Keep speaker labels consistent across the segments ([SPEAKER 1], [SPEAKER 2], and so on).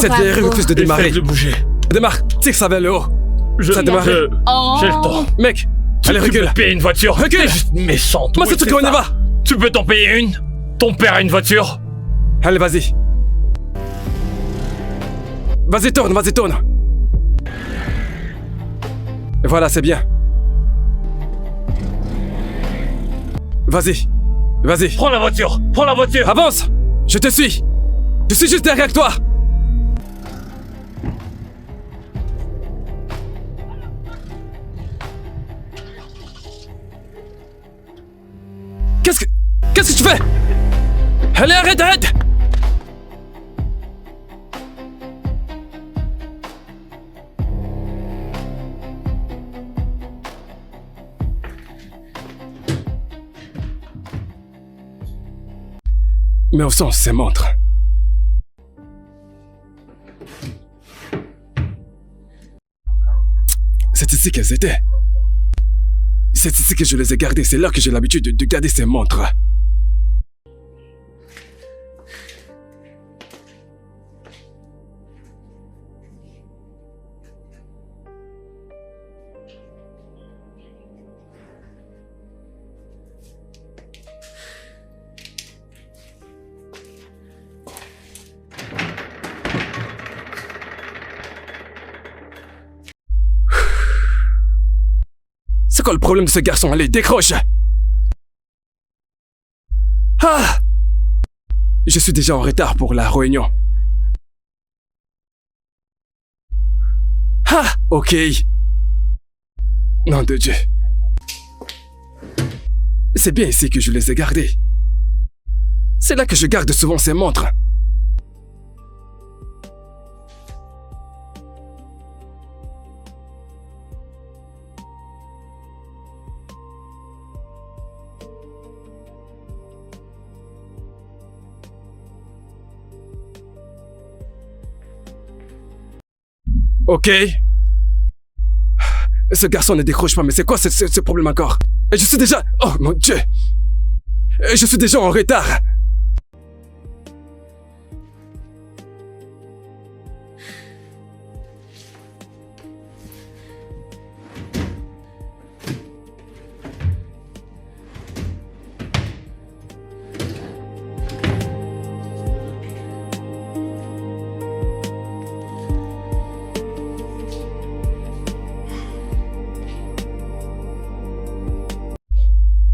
[SPEAKER 1] Cette vieille refuse de démarrer.
[SPEAKER 2] Essaye de bouger.
[SPEAKER 1] Démarre, tire ça vers le haut. Ça démarre.
[SPEAKER 2] J'ai le temps.
[SPEAKER 1] Mec, allez,
[SPEAKER 2] Tu
[SPEAKER 1] recule.
[SPEAKER 2] peux payer une voiture.
[SPEAKER 1] Recule.
[SPEAKER 2] T'es juste méchante.
[SPEAKER 1] Moi, c'est tout qu'on y va.
[SPEAKER 2] Tu peux t'en payer une. Ton père a une voiture.
[SPEAKER 1] Allez, vas-y. Vas-y, tourne, vas-y, tourne. Et voilà, c'est bien. Vas-y. Vas-y.
[SPEAKER 2] Prends la voiture. Prends la voiture.
[SPEAKER 1] Avance. Je te suis. Je suis juste derrière toi. Qu'est-ce que tu fais? Allez, arrête! Mais au sens, ces montres. C'est ici qu'elles étaient. C'est ici que je les ai gardées. C'est là que j'ai l'habitude de garder ces montres. C'est quoi le problème de ce garçon? Allez, décroche! Ah! Je suis déjà en retard pour la réunion. Ah! Ok. Nom de Dieu. C'est bien ici que je les ai gardées. C'est là que je garde souvent ces montres. Ok. Ce garçon ne décroche pas, mais c'est quoi ce problème encore? Je suis déjà... Oh mon Dieu! Je suis déjà en retard!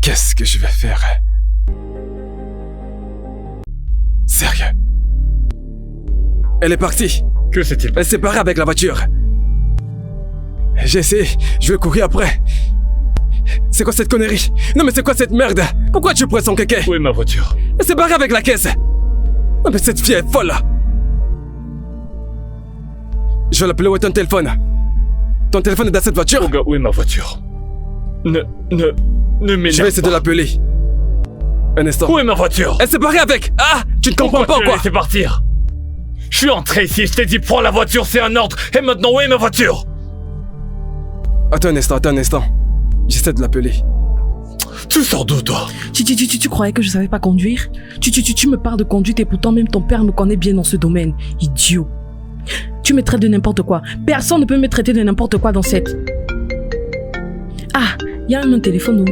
[SPEAKER 1] Qu'est-ce que je vais faire? Sérieux? Elle est partie.
[SPEAKER 2] Que s'est-il passé?
[SPEAKER 1] Elle s'est barrée avec la voiture. J'ai essayé, je vais courir après. C'est quoi cette connerie? Non mais c'est quoi cette merde? Pourquoi tu prends son kéké?
[SPEAKER 2] Où est ma voiture?
[SPEAKER 1] Elle s'est barrée avec la caisse. Non mais cette fille est folle. Je vais l'appeler. Où est ton téléphone? Ton téléphone est dans cette voiture?
[SPEAKER 2] Oh gars, où est ma voiture? Ne m'énerve.
[SPEAKER 1] Je vais essayer de l'appeler. Un instant.
[SPEAKER 2] Où est ma voiture?
[SPEAKER 1] Elle s'est barrée avec. Ah! Tu ne comprends pas ou
[SPEAKER 2] Pourquoi tu l'as
[SPEAKER 1] quoi?
[SPEAKER 2] laissé partir? Je suis entré ici, je t'ai dit prends la voiture, c'est un ordre. Et maintenant, où est ma voiture?
[SPEAKER 1] Attends un instant. J'essaie de l'appeler.
[SPEAKER 2] Tu sors d'où, toi?
[SPEAKER 3] Tu croyais que je savais pas conduire? Tu me parles de conduite et pourtant même ton père me connaît bien dans ce domaine. Idiot. Tu me traites de n'importe quoi. Personne ne peut me traiter de n'importe quoi dans cette... Ah, il y a même un téléphone où?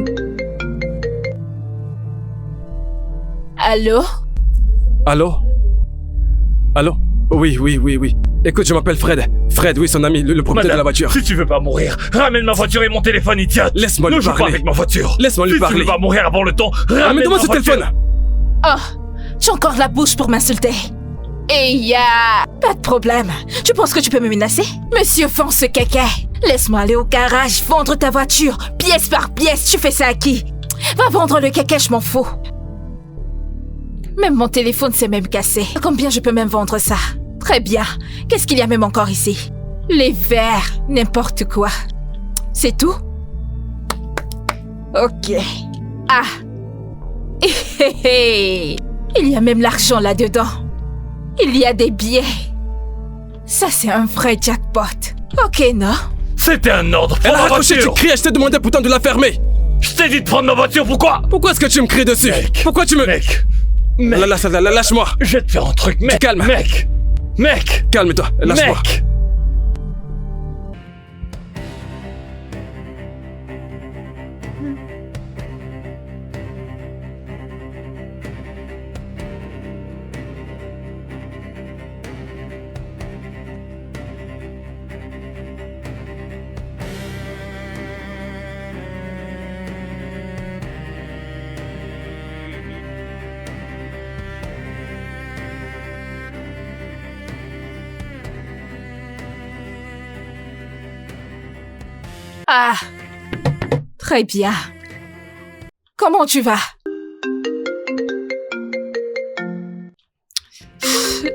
[SPEAKER 4] Allô?
[SPEAKER 1] Allô? Oui. Écoute, je m'appelle Fred. Fred, oui, son ami, le propriétaire de la voiture.
[SPEAKER 2] Si tu veux pas mourir, ramène ma voiture et mon téléphone, idiote.
[SPEAKER 1] Laisse-moi lui
[SPEAKER 2] Ne joue pas
[SPEAKER 1] parler.
[SPEAKER 2] avec ma voiture.
[SPEAKER 1] Laisse-moi lui
[SPEAKER 2] Si tu
[SPEAKER 1] parler.
[SPEAKER 2] veux pas mourir avant le temps, ramène
[SPEAKER 1] Ramène-moi
[SPEAKER 2] ma
[SPEAKER 1] ce
[SPEAKER 2] voiture.
[SPEAKER 1] téléphone.
[SPEAKER 4] Oh, tu as encore la bouche pour m'insulter. Et pas de problème. Tu penses que tu peux me menacer? Monsieur, fonce ce kéké. Laisse-moi aller au garage, vendre ta voiture, pièce par pièce. Tu fais ça à qui? Va vendre le kéké, je m'en fous. Même mon téléphone s'est même cassé. Combien je peux même vendre ça? Très bien. Qu'est-ce qu'il y a même encore ici? Les verres, n'importe quoi. C'est tout? Ok. Ah. Il y a même l'argent là-dedans. Il y a des billets. Ça, c'est un vrai jackpot. Ok, non?
[SPEAKER 2] C'était un ordre.
[SPEAKER 1] Elle
[SPEAKER 2] Prends
[SPEAKER 1] a
[SPEAKER 2] ma
[SPEAKER 1] raccroché, tu
[SPEAKER 2] voiture.
[SPEAKER 1] criais, je t'ai demandé pourtant de la fermer.
[SPEAKER 2] Je t'ai dit de prendre ma voiture, pourquoi?
[SPEAKER 1] Pourquoi est-ce que tu me cries dessus?
[SPEAKER 2] Mec.
[SPEAKER 1] Pourquoi tu me...
[SPEAKER 2] Mec.
[SPEAKER 1] Lâche-moi.
[SPEAKER 2] Je vais te faire un truc, mec.
[SPEAKER 1] calmes.
[SPEAKER 2] Mec. Mec!
[SPEAKER 1] Calme-toi, lâche-moi.
[SPEAKER 2] Mec!
[SPEAKER 4] Ah, très bien. Comment tu vas?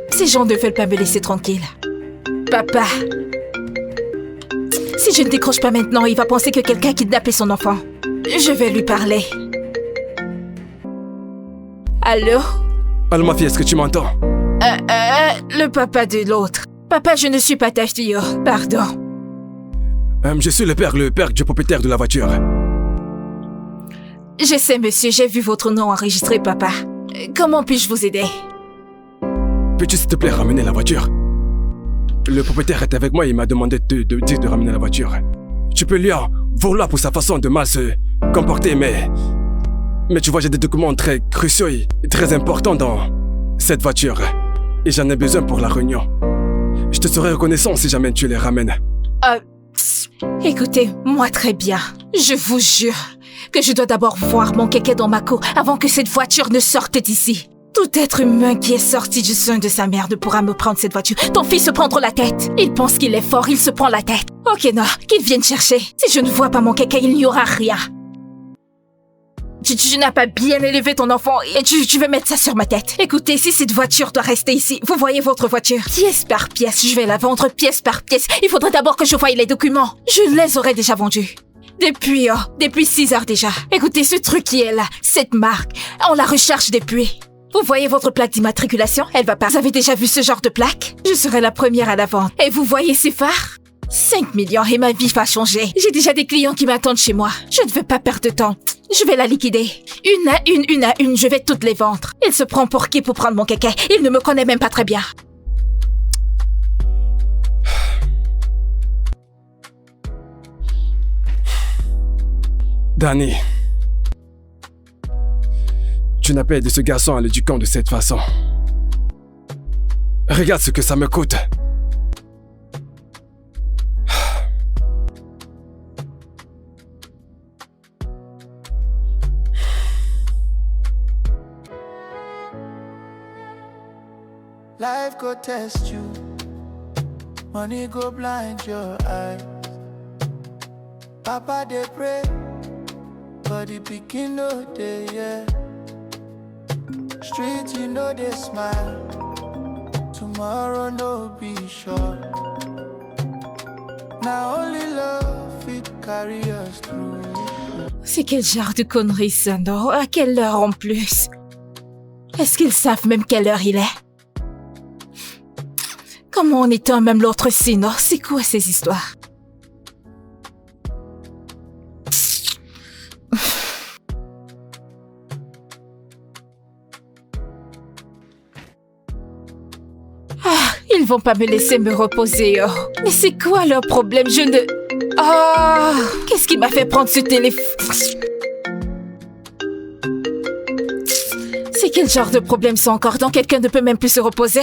[SPEAKER 4] Ces gens ne veulent pas me laisser tranquille. Papa, si je ne décroche pas maintenant, il va penser que quelqu'un a kidnappé son enfant. Je vais lui parler. Allô?
[SPEAKER 1] Allô, ma fille, est-ce que tu m'entends?
[SPEAKER 4] Le papa de l'autre. Papa, je ne suis pas ta fille, oh, pardon.
[SPEAKER 1] Je suis le père du propriétaire de la voiture.
[SPEAKER 4] Je sais, monsieur, j'ai vu votre nom enregistré, papa. Comment puis-je vous aider?
[SPEAKER 1] Peux-tu s'il te plaît ramener la voiture? Le propriétaire est avec moi et il m'a demandé de ramener la voiture. Tu peux lui en vouloir pour sa façon de mal se comporter, mais tu vois, j'ai des documents très cruciaux et très importants dans cette voiture. Et j'en ai besoin pour la réunion. Je te serai reconnaissant si jamais tu les ramènes.
[SPEAKER 4] Écoutez, moi très bien. Je vous jure que je dois d'abord voir mon kéké dans ma cour avant que cette voiture ne sorte d'ici. Tout être humain qui est sorti du sein de sa mère ne pourra me prendre cette voiture. Ton fils se prendre la tête. Il pense qu'il est fort, il se prend la tête. Ok, non, qu'il vienne chercher. Si je ne vois pas mon kéké, il n'y aura rien. Tu n'as pas bien élevé ton enfant et tu veux mettre ça sur ma tête. Écoutez, si cette voiture doit rester ici, vous voyez votre voiture, pièce par pièce, je vais la vendre pièce par pièce. Il faudrait d'abord que je voie les documents. Je les aurais déjà vendus. Depuis 6 heures déjà. Écoutez, ce truc qui est là, cette marque, on la recherche depuis. Vous voyez votre plaque d'immatriculation? Elle va pas. Vous avez déjà vu ce genre de plaque? Je serai la première à la vendre. Et vous voyez ces phares? 5 millions et ma vie va changer. J'ai déjà des clients qui m'attendent chez moi. Je ne veux pas perdre de temps. Je vais la liquider. Une à une, je vais toutes les vendre. Il se prend pour qui pour prendre mon kéké? Il ne me connaît même pas très bien.
[SPEAKER 1] Danny, tu n'as pas aidé ce garçon en l'éduquant de cette façon. Regarde ce que ça me coûte.
[SPEAKER 5] Life go test you, money go blind your eyes. Papa they pray, but the pikin no dey, yeah. Street you know they smile, tomorrow no be sure. Now only love fit carry us through.
[SPEAKER 4] C'est quel genre de connerie ça, non? À quelle heure en plus? Est-ce qu'ils savent même quelle heure il est? Comment on éteint même l'autre sinon? C'est quoi ces histoires? Ils vont pas me laisser me reposer, oh. Mais c'est quoi leur problème? Je ne... Ah, qu'est-ce qui m'a fait prendre ce téléphone? C'est quel genre de problème ça encore? Donc quelqu'un ne peut même plus se reposer?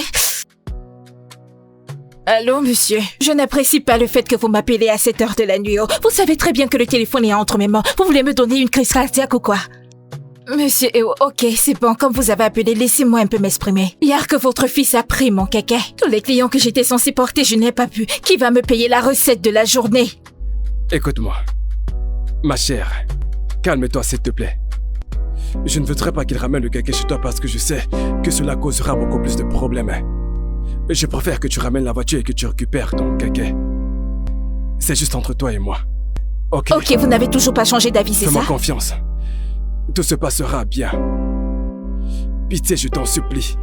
[SPEAKER 4] Allô, monsieur? Je n'apprécie pas le fait que vous m'appelez à cette heure de la nuit, oh. Vous savez très bien que le téléphone est entre mes mains. Vous voulez me donner une crise cardiaque ou quoi? Monsieur, ok, c'est bon, comme vous avez appelé, laissez-moi un peu m'exprimer. Hier que votre fils a pris mon kéké. Tous les clients que j'étais censé porter, je n'ai pas pu. Qui va me payer la recette de la journée?
[SPEAKER 1] Écoute-moi, ma chère, calme-toi s'il te plaît. Je ne voudrais pas qu'il ramène le kéké chez toi parce que je sais que cela causera beaucoup plus de problèmes. Je préfère que tu ramènes la voiture et que tu récupères ton kéké. C'est juste entre toi et moi. Ok,
[SPEAKER 4] vous n'avez toujours pas changé d'avis, c'est ça?
[SPEAKER 1] Fais-moi confiance. Tout se passera bien. Pitié, je t'en supplie.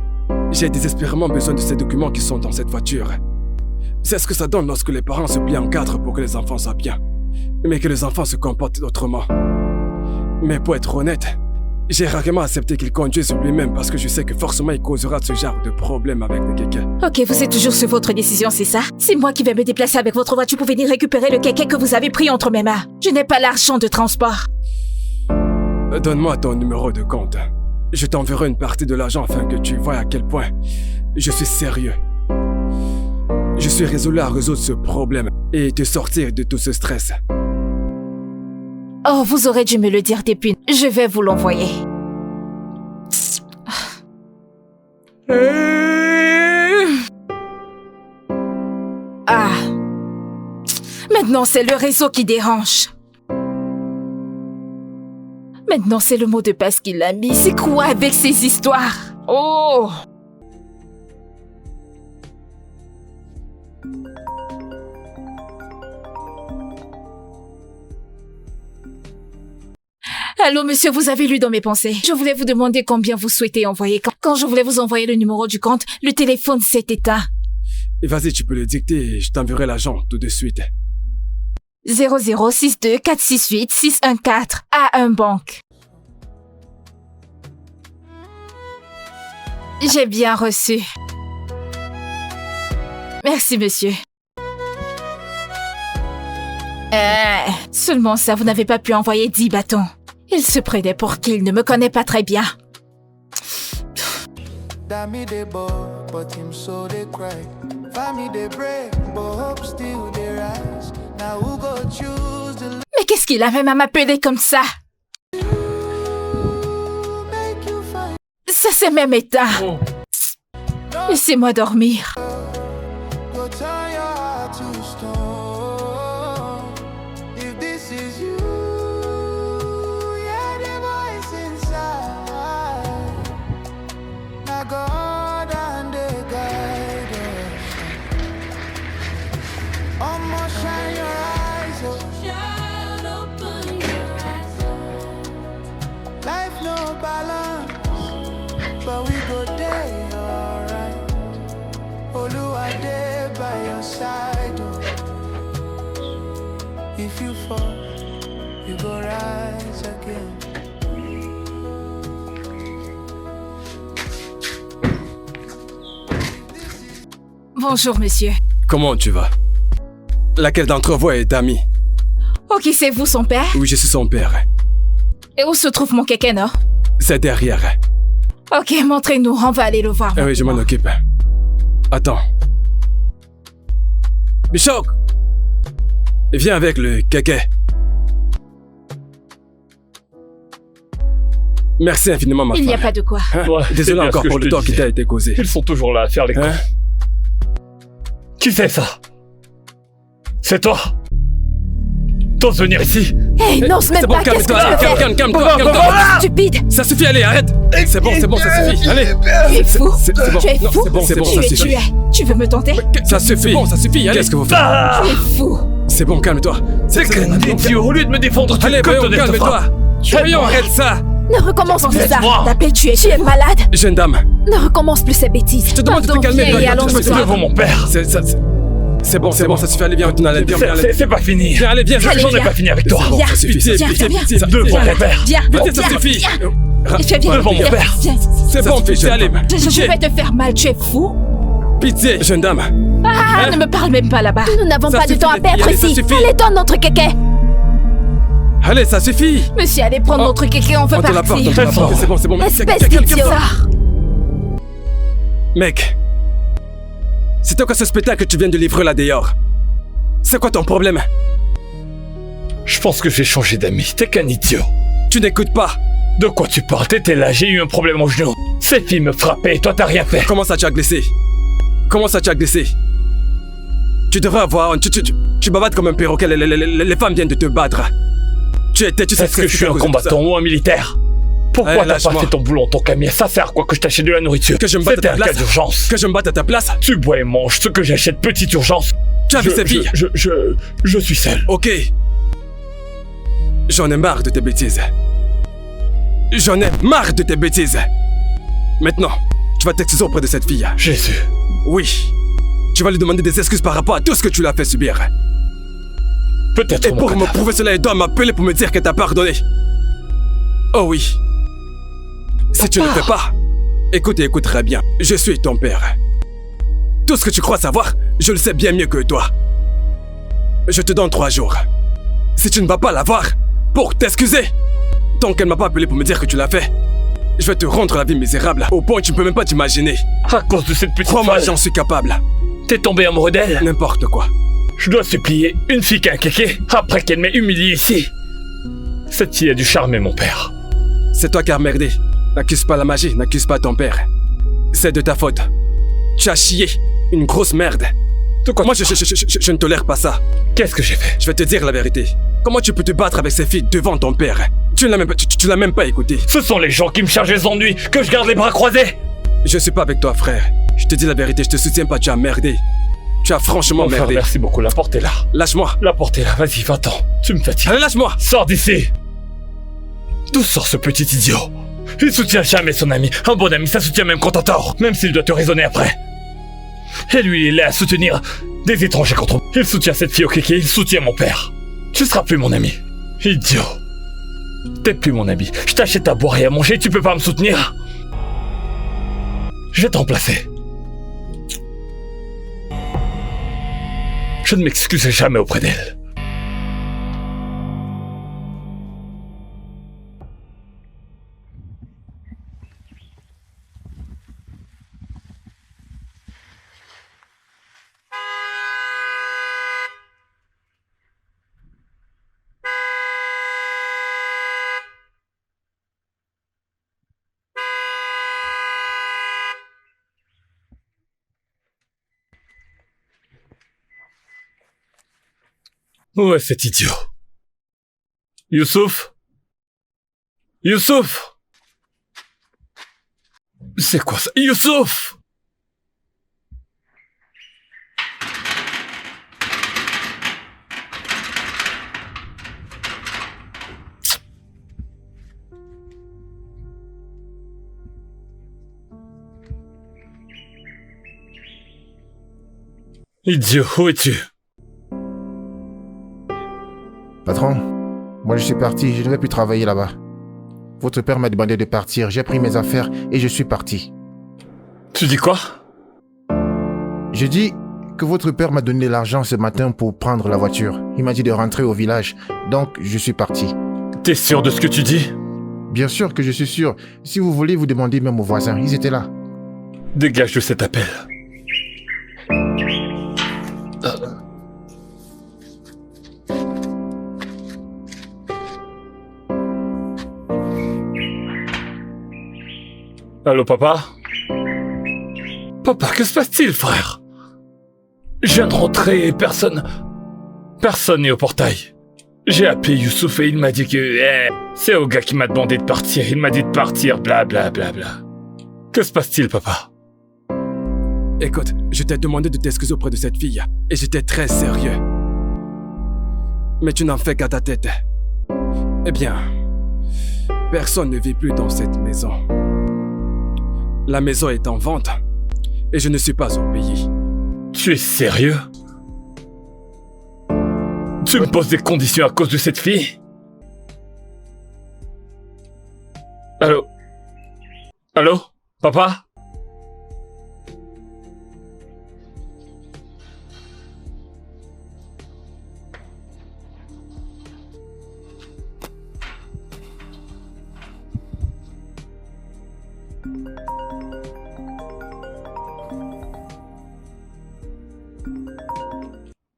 [SPEAKER 1] J'ai désespérément besoin de ces documents qui sont dans cette voiture. C'est ce que ça donne lorsque les parents se plient en quatre pour que les enfants soient bien. Mais que les enfants se comportent autrement. Mais pour être honnête, J'ai rarement accepté qu'il conduise lui-même parce que je sais que forcément il causera ce genre de problème avec le kéké.
[SPEAKER 4] Ok, vous êtes toujours sur votre décision, c'est ça? C'est moi qui vais me déplacer avec votre voiture pour venir récupérer le kéké que vous avez pris entre mes mains. Je n'ai pas l'argent de transport.
[SPEAKER 1] Donne-moi ton numéro de compte. Je t'enverrai une partie de l'argent afin que tu vois à quel point je suis sérieux. Je suis résolu à résoudre ce problème et te sortir de tout ce stress.
[SPEAKER 4] Oh, vous aurez dû me le dire depuis. Je vais vous l'envoyer. Ah. Maintenant, c'est le réseau qui dérange. Maintenant, c'est le mot de passe qu'il a mis. C'est quoi avec ces histoires? Oh! Allô, monsieur, vous avez lu dans mes pensées. Je voulais vous demander combien vous souhaitez envoyer. Quand je voulais vous envoyer le numéro du compte, le téléphone s'est éteint.
[SPEAKER 1] Vas-y, tu peux le dicter et je t'enverrai l'argent tout de suite.
[SPEAKER 4] 0062 468 614 A1 Banque. J'ai bien reçu. Merci, monsieur. Seulement ça, vous n'avez pas pu envoyer 10 bâtons. Il se prenait pour qui? Il ne me connaît pas très bien.
[SPEAKER 5] Dammy they bought, but him so they cry. Family they break, but hope still they rise. Now who go choose the
[SPEAKER 4] Mais qu'est-ce qu'il a même à m'appeler comme ça?
[SPEAKER 5] make you find?
[SPEAKER 4] Ça c'est même éteint. Laissez-moi dormir.
[SPEAKER 5] Go turn your heart to stone. If this is you, yeah, the voice inside. Now God and the guide us. Almost shine your eyes up. Life no balance, but we go day alright. Oluwa dey by your side. Oh. If you fall, you go rise again.
[SPEAKER 4] Bonjour, monsieur.
[SPEAKER 1] Comment tu vas? Laquelle d'entre vous est amie?
[SPEAKER 4] Ok, c'est vous son père?
[SPEAKER 1] Oui, je suis son père.
[SPEAKER 4] Et où se trouve mon kéké, non?
[SPEAKER 1] C'est derrière.
[SPEAKER 4] Ok, montrez-nous, on va aller le voir.
[SPEAKER 1] Oui, je m'en occupe. Attends. Bichok! Viens avec le kéké. Merci infiniment, ma
[SPEAKER 4] Il n'y a
[SPEAKER 1] femme.
[SPEAKER 4] pas de quoi.
[SPEAKER 1] Hein?
[SPEAKER 2] Ouais, c'est
[SPEAKER 1] Désolé
[SPEAKER 2] bien
[SPEAKER 1] encore
[SPEAKER 2] ce que
[SPEAKER 1] pour
[SPEAKER 2] je
[SPEAKER 1] le
[SPEAKER 2] te
[SPEAKER 1] temps qui
[SPEAKER 2] disais.
[SPEAKER 1] t'a été causé.
[SPEAKER 2] Ils sont toujours là à faire les cons.
[SPEAKER 1] Hein?
[SPEAKER 2] Qui c'est ça? C'est toi? T'oses venir ici?
[SPEAKER 4] Hé, n'ose même
[SPEAKER 1] C'est bon,
[SPEAKER 4] pas, qu'est-ce que tu
[SPEAKER 1] calme-toi,
[SPEAKER 4] veux faire?
[SPEAKER 1] calme-toi.
[SPEAKER 4] Stupide!
[SPEAKER 1] Ça suffit, allez, arrête. C'est bon, ça suffit. Allez.
[SPEAKER 4] Tu es fou!
[SPEAKER 1] C'est bon.
[SPEAKER 4] Tu es
[SPEAKER 1] Non,
[SPEAKER 4] fou!
[SPEAKER 1] c'est bon,
[SPEAKER 4] Tu
[SPEAKER 1] ça
[SPEAKER 4] es
[SPEAKER 1] suffit.
[SPEAKER 4] tué! Tu veux me tenter?
[SPEAKER 1] Ça suffit. C'est bon, ça suffit. Allez. Qu'est-ce que vous faites?
[SPEAKER 2] Ah!
[SPEAKER 4] Tu es fou!
[SPEAKER 1] C'est bon, calme-toi.
[SPEAKER 2] C'est qu'un idiot! Au lieu de me défendre, tu
[SPEAKER 1] Allez,
[SPEAKER 2] te
[SPEAKER 1] voyons,
[SPEAKER 2] de
[SPEAKER 1] calme-toi. Voyons, arrête ça.
[SPEAKER 4] Ne recommence plus ça!
[SPEAKER 2] Laisse-moi.
[SPEAKER 4] T'appelles, tu es malade!
[SPEAKER 1] Jeune dame,
[SPEAKER 4] Ne recommence plus ces bêtises!
[SPEAKER 1] je te demande de te
[SPEAKER 4] Pardon,
[SPEAKER 1] calmer.
[SPEAKER 4] viens et allons
[SPEAKER 1] Toi,
[SPEAKER 4] ce soir.
[SPEAKER 2] devant mon père.
[SPEAKER 1] C'est bon, ça suffit. Allez, viens, retourne à la viens, allez.
[SPEAKER 2] C'est pas fini.
[SPEAKER 1] Viens, allez, viens.
[SPEAKER 4] Allez,
[SPEAKER 2] J'en ai
[SPEAKER 4] viens.
[SPEAKER 2] pas fini avec toi.
[SPEAKER 1] C'est bon,
[SPEAKER 4] Viens.
[SPEAKER 1] ça suffit.
[SPEAKER 4] Viens,
[SPEAKER 1] Pitié,
[SPEAKER 4] viens,
[SPEAKER 1] pitié.
[SPEAKER 2] Devant mon père.
[SPEAKER 4] Viens!
[SPEAKER 1] Pitié, ça
[SPEAKER 4] Viens,
[SPEAKER 1] suffit.
[SPEAKER 4] viens. Viens,
[SPEAKER 2] Devant mon
[SPEAKER 4] viens,
[SPEAKER 2] père.
[SPEAKER 4] viens.
[SPEAKER 1] C'est bon, pitié, allez.
[SPEAKER 4] Je vais te faire mal, tu es fou?
[SPEAKER 1] Pitié, jeune dame.
[SPEAKER 4] Ah, ne me parle même pas là-bas. Nous n'avons
[SPEAKER 1] Ça
[SPEAKER 4] pas de
[SPEAKER 1] suffit,
[SPEAKER 4] temps à
[SPEAKER 1] les filles,
[SPEAKER 4] perdre
[SPEAKER 1] allez, ça
[SPEAKER 4] ici.
[SPEAKER 1] suffit.
[SPEAKER 4] Allez, donne notre kéké.
[SPEAKER 1] Allez, ça suffit.
[SPEAKER 4] Monsieur, allez prendre
[SPEAKER 1] Oh.
[SPEAKER 4] notre kéké, on veut
[SPEAKER 1] On te l'apporte,
[SPEAKER 4] partir.
[SPEAKER 1] on te l'apporte. C'est bon, c'est bon.
[SPEAKER 4] Espèce
[SPEAKER 1] Quelqu'un
[SPEAKER 4] d'idiot.
[SPEAKER 1] sort. Mec, c'est quoi ce spectacle que tu viens de livrer là dehors? C'est quoi ton problème?
[SPEAKER 2] Je pense que je vais changer d'amis. T'es qu'un idiot.
[SPEAKER 1] Tu n'écoutes pas.
[SPEAKER 2] De quoi tu parles? T'étais là, j'ai eu un problème au genou. Ces filles me frappaient et toi t'as rien fait.
[SPEAKER 1] Comment ça tu as glissé? Comment ça tu as glissé? Tu devrais avoir... Tu bavardes comme un perroquet. Les femmes viennent de te battre. Tu sais
[SPEAKER 2] Est-ce que je suis un combattant ou un militaire? Pourquoi
[SPEAKER 1] Ouais,
[SPEAKER 2] t'as pas
[SPEAKER 1] lâche-moi.
[SPEAKER 2] fait ton boulot en tant qu'ami? Ça sert à quoi que je t'achète de la nourriture?
[SPEAKER 1] Que je me batte à
[SPEAKER 2] C'était
[SPEAKER 1] ta
[SPEAKER 2] un cas
[SPEAKER 1] place.
[SPEAKER 2] d'urgence.
[SPEAKER 1] Que je me batte à ta place?
[SPEAKER 2] Tu bois et manges ce que j'achète, petite urgence.
[SPEAKER 1] Tu as vu ces filles?
[SPEAKER 2] Je suis seul.
[SPEAKER 1] Ok. J'en ai marre de tes bêtises. J'en ai marre de tes bêtises. Maintenant, tu vas t'excuser auprès de cette fille.
[SPEAKER 2] Jésus.
[SPEAKER 1] Oui. Tu vas lui demander des excuses par rapport à tout ce que tu l'as fait subir.
[SPEAKER 2] Peut-être
[SPEAKER 1] Et
[SPEAKER 2] mon
[SPEAKER 1] pour me
[SPEAKER 2] connard.
[SPEAKER 1] prouver cela, elle doit m'appeler pour me dire qu'elle t'a pardonné. Oh oui. Si tu ne le fais pas, écoute et écoute très bien. Je suis ton père. Tout ce que tu crois savoir, je le sais bien mieux que toi. Je te donne 3 jours. Si tu ne vas pas la voir, pour t'excuser, tant qu'elle m'a pas appelé pour me dire que tu l'as fait, je vais te rendre la vie misérable, au point que tu ne peux même pas t'imaginer.
[SPEAKER 2] À cause de cette petite
[SPEAKER 1] Crois-moi,
[SPEAKER 2] folle,
[SPEAKER 1] j'en suis capable.
[SPEAKER 2] t'es tombé amoureux d'elle?
[SPEAKER 1] N'importe quoi.
[SPEAKER 2] Je dois supplier une fille qu'un kéké, après qu'elle m'ait humilié ici. Cette fille a dû charmer mon père.
[SPEAKER 1] C'est toi qui as merdé. N'accuse pas la magie, n'accuse pas ton père. C'est de ta faute. Tu as chié. Une grosse merde.
[SPEAKER 2] De quoi?
[SPEAKER 1] Moi, je ne tolère pas ça.
[SPEAKER 2] Qu'est-ce que j'ai fait?
[SPEAKER 1] Je vais te dire la vérité. Comment tu peux te battre avec ces filles devant ton père? Tu ne l'as même pas écouté.
[SPEAKER 2] Ce sont les gens qui me chargent les ennuis, que je garde les bras croisés.
[SPEAKER 1] Je suis pas avec toi, frère. Je te dis la vérité, je te soutiens pas, tu as merdé. Tu as franchement
[SPEAKER 2] Mon frère,
[SPEAKER 1] merdé.
[SPEAKER 2] merci beaucoup, la porte est là.
[SPEAKER 1] Lâche-moi.
[SPEAKER 2] La porte est là, vas-y, va-t'en. Tu me fatigues.
[SPEAKER 1] Allez, lâche-moi.
[SPEAKER 2] Sors d'ici. D'où sort ce petit idiot? Il soutient jamais son ami. Un bon ami, ça soutient même quand t'as tort, même s'il doit te raisonner après. Et lui, il est là à soutenir des étrangers contre moi. Il soutient cette fille au kéké, il soutient mon père. Tu seras plus mon ami. Idiot. T'es plus mon ami. Je t'achète à boire et à manger, tu peux pas me soutenir. Je vais te remplacer. Je ne m'excuserai jamais auprès d'elle. Où est cet idiot? Youssouf? Youssouf? C'est quoi ça? Youssouf? Idiot, où es-tu?
[SPEAKER 6] Patron, moi je suis parti, je ne vais plus travailler là-bas. Votre père m'a demandé de partir, j'ai pris mes affaires et je suis parti.
[SPEAKER 2] Tu dis quoi?
[SPEAKER 6] Je dis que votre père m'a donné l'argent ce matin pour prendre la voiture. Il m'a dit de rentrer au village, donc je suis parti.
[SPEAKER 2] T'es sûr de ce que tu dis?
[SPEAKER 6] Bien sûr que je suis sûr. Si vous voulez, vous demandez même aux voisins, ils étaient là.
[SPEAKER 2] Dégage de cet appel. Allô, papa? Papa, que se passe-t-il, frère? Je viens de rentrer et personne n'est au portail. J'ai appelé Youssouf et il m'a dit que... c'est au gars qui m'a demandé de partir. Il m'a dit de partir, bla bla bla bla. Que se passe-t-il, papa?
[SPEAKER 1] Écoute, je t'ai demandé de t'excuser auprès de cette fille. Et j'étais très sérieux. Mais tu n'en fais qu'à ta tête. Eh bien... personne ne vit plus dans cette maison. La maison est en vente. Et je ne suis pas au pays.
[SPEAKER 2] Tu es sérieux? Tu me poses des conditions à cause de cette fille? Allô? Allô? Papa?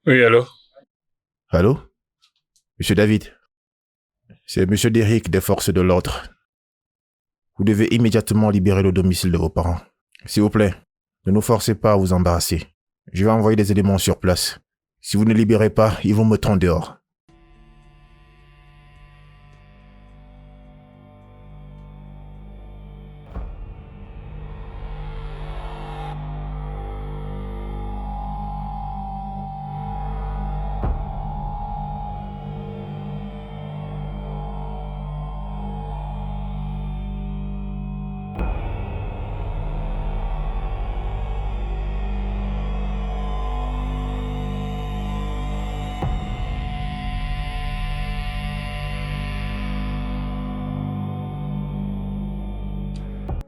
[SPEAKER 2] Oui, allô?
[SPEAKER 6] Allô? Monsieur David? C'est Monsieur Derrick des forces de l'ordre. Vous devez immédiatement libérer le domicile de vos parents. S'il vous plaît, ne nous forcez pas à vous embarrasser. Je vais envoyer des éléments sur place. Si vous ne libérez pas, ils vont me mettre dehors.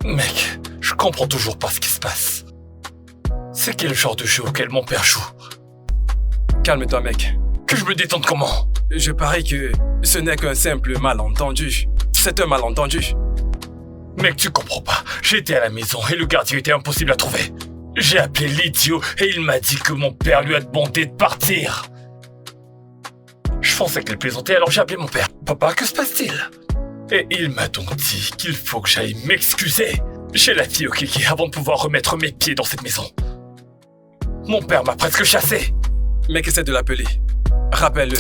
[SPEAKER 2] Mec, je comprends toujours pas ce qui se passe. C'est quel genre de jeu auquel mon père joue?
[SPEAKER 1] Calme-toi, mec.
[SPEAKER 2] Que je me détende comment?
[SPEAKER 1] Je parie que ce n'est qu'un simple malentendu. C'est un malentendu.
[SPEAKER 2] Mec, tu comprends pas. J'étais à la maison et le gardien était impossible à trouver. J'ai appelé l'idiot et il m'a dit que mon père lui a demandé de partir. Je pensais qu'il plaisantait, alors j'ai appelé mon père. Papa, que se passe-t-il? Et il m'a donc dit qu'il faut que j'aille m'excuser chez la fille au kéké avant de pouvoir remettre mes pieds dans cette maison. Mon père m'a presque chassé.
[SPEAKER 1] Mec, essaie de l'appeler. Rappelle-le.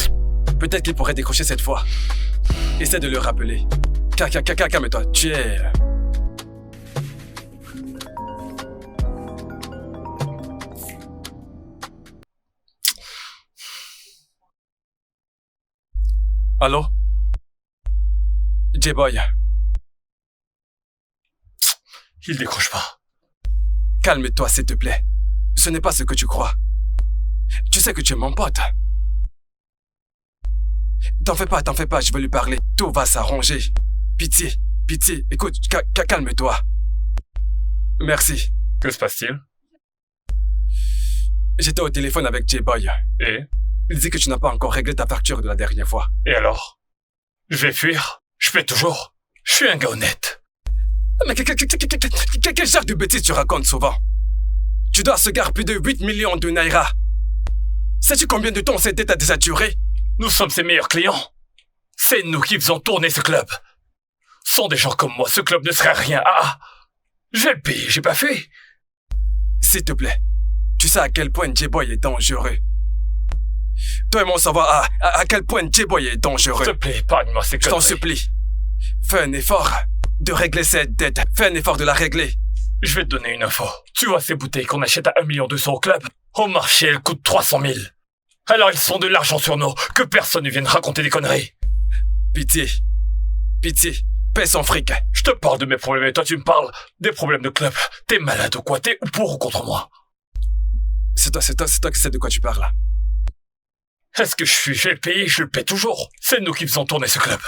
[SPEAKER 1] Peut-être qu'il pourrait décrocher cette fois. Essaie de le rappeler. Calme-toi, tu es... Allô? J-Boy.
[SPEAKER 2] Il décroche pas.
[SPEAKER 1] Calme-toi, s'il te plaît. Ce n'est pas ce que tu crois. Tu sais que tu es mon pote. T'en fais pas, je vais lui parler. Tout va s'arranger. Pitié, écoute, calme-toi. Merci.
[SPEAKER 2] Que se passe-t-il?
[SPEAKER 1] J'étais au téléphone avec J-Boy.
[SPEAKER 2] Et?
[SPEAKER 1] Il dit que tu n'as pas encore réglé ta facture de la dernière fois.
[SPEAKER 2] Et alors? Je vais fuir. Je paie toujours. Je suis un gars honnête.
[SPEAKER 1] Mais quel genre de bêtises tu racontes souvent? Tu dois à ce gars plus de 8 millions de naira. Sais-tu combien de temps cette dette a déjà duré?
[SPEAKER 2] Nous sommes ses meilleurs clients. C'est nous qui faisons tourner ce club. Sans des gens comme moi, ce club ne serait rien. Ah! Je vais le payer, j'ai pas fait.
[SPEAKER 1] S'il te plaît, tu sais à quel point J-Boy est dangereux. Toi et moi, on savoir à quel point J-Boy est dangereux.
[SPEAKER 2] S'il te plaît, épargne-moi ces conneries.
[SPEAKER 1] Je t'en supplie. Fais un effort de régler cette dette. Fais un effort de la régler.
[SPEAKER 2] Je vais te donner une info. Tu vois ces bouteilles qu'on achète à 1,2 million au club? Au marché, elles coûtent 300 000. Alors ils sont de l'argent sur nous. Que personne ne vienne raconter des conneries.
[SPEAKER 1] Pitié, paie son fric.
[SPEAKER 2] Je te parle de mes problèmes et toi tu me parles des problèmes de club. T'es malade ou quoi? T'es pour ou contre moi?
[SPEAKER 1] C'est toi qui sais de quoi tu parles là.
[SPEAKER 2] Est-ce que je vais le payer? Je le paie toujours. C'est nous qui faisons tourner ce club.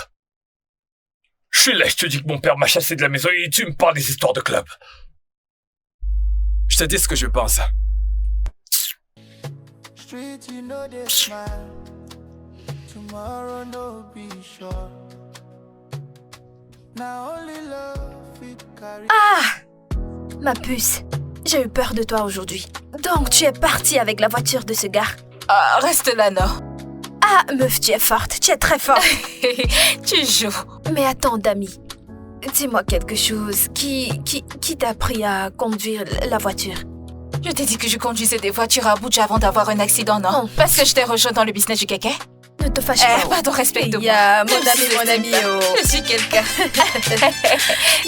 [SPEAKER 2] Je suis là, je te dis que mon père m'a chassé de la maison et tu me parles des histoires de club.
[SPEAKER 1] Je te dis ce que je pense.
[SPEAKER 5] Street, you know they smile. Tomorrow, no be sure. Now only love it carry.
[SPEAKER 7] Ma puce, j'ai eu peur de toi aujourd'hui. Donc tu es partie avec la voiture de ce gars.
[SPEAKER 4] Ah, reste là, non.
[SPEAKER 7] Ah, meuf, tu es forte, tu es très forte.
[SPEAKER 4] Tu joues.
[SPEAKER 7] Mais attends, Dami, dis-moi quelque chose. Qui t'a appris à conduire la voiture?
[SPEAKER 4] Je t'ai dit que je conduisais des voitures à Abuja avant d'avoir un accident, non?
[SPEAKER 7] Oh.
[SPEAKER 4] Parce que je t'ai rejoint dans le business du kéké.
[SPEAKER 7] Ne te fâche pas.
[SPEAKER 4] Pardon, respecte-moi.
[SPEAKER 7] Il y a mon ami, oh.
[SPEAKER 4] Je suis quelqu'un.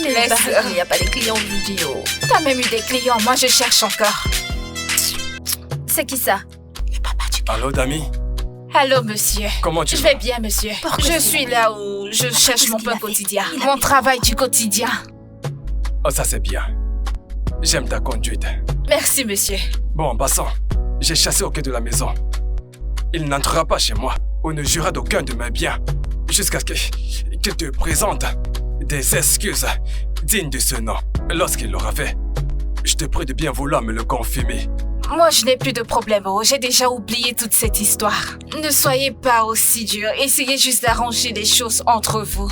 [SPEAKER 7] Mais
[SPEAKER 4] Laisse.
[SPEAKER 7] il n'y a pas les clients aujourd'hui, oh.
[SPEAKER 4] T'as même eu des clients, moi je cherche encore.
[SPEAKER 7] C'est qui ça?
[SPEAKER 4] Le papa du...
[SPEAKER 1] Allô, Dami?
[SPEAKER 4] Allô, monsieur.
[SPEAKER 1] Comment tu
[SPEAKER 4] Je
[SPEAKER 1] vas?
[SPEAKER 4] vais bien, monsieur.
[SPEAKER 7] Pourquoi
[SPEAKER 4] Je
[SPEAKER 7] tu
[SPEAKER 4] suis
[SPEAKER 7] vas
[SPEAKER 4] là où je cherche mon
[SPEAKER 7] qu'il a
[SPEAKER 4] pain
[SPEAKER 7] fait?
[SPEAKER 4] quotidien.
[SPEAKER 7] Il a
[SPEAKER 4] Mon
[SPEAKER 7] fait-
[SPEAKER 4] travail du quotidien.
[SPEAKER 1] Oh, ça c'est bien. J'aime ta conduite.
[SPEAKER 4] Merci, monsieur.
[SPEAKER 1] Bon, en passant, j'ai chassé au quai de la maison. Il n'entrera pas chez moi ou ne jouera d'aucun de mes biens jusqu'à ce qu'il te présente des excuses dignes de ce nom. Lorsqu'il l'aura fait, je te prie de bien vouloir me le confirmer.
[SPEAKER 4] Moi, je n'ai plus de problème, oh. J'ai déjà oublié toute cette histoire. Ne soyez pas aussi dur. Essayez juste d'arranger les choses entre vous.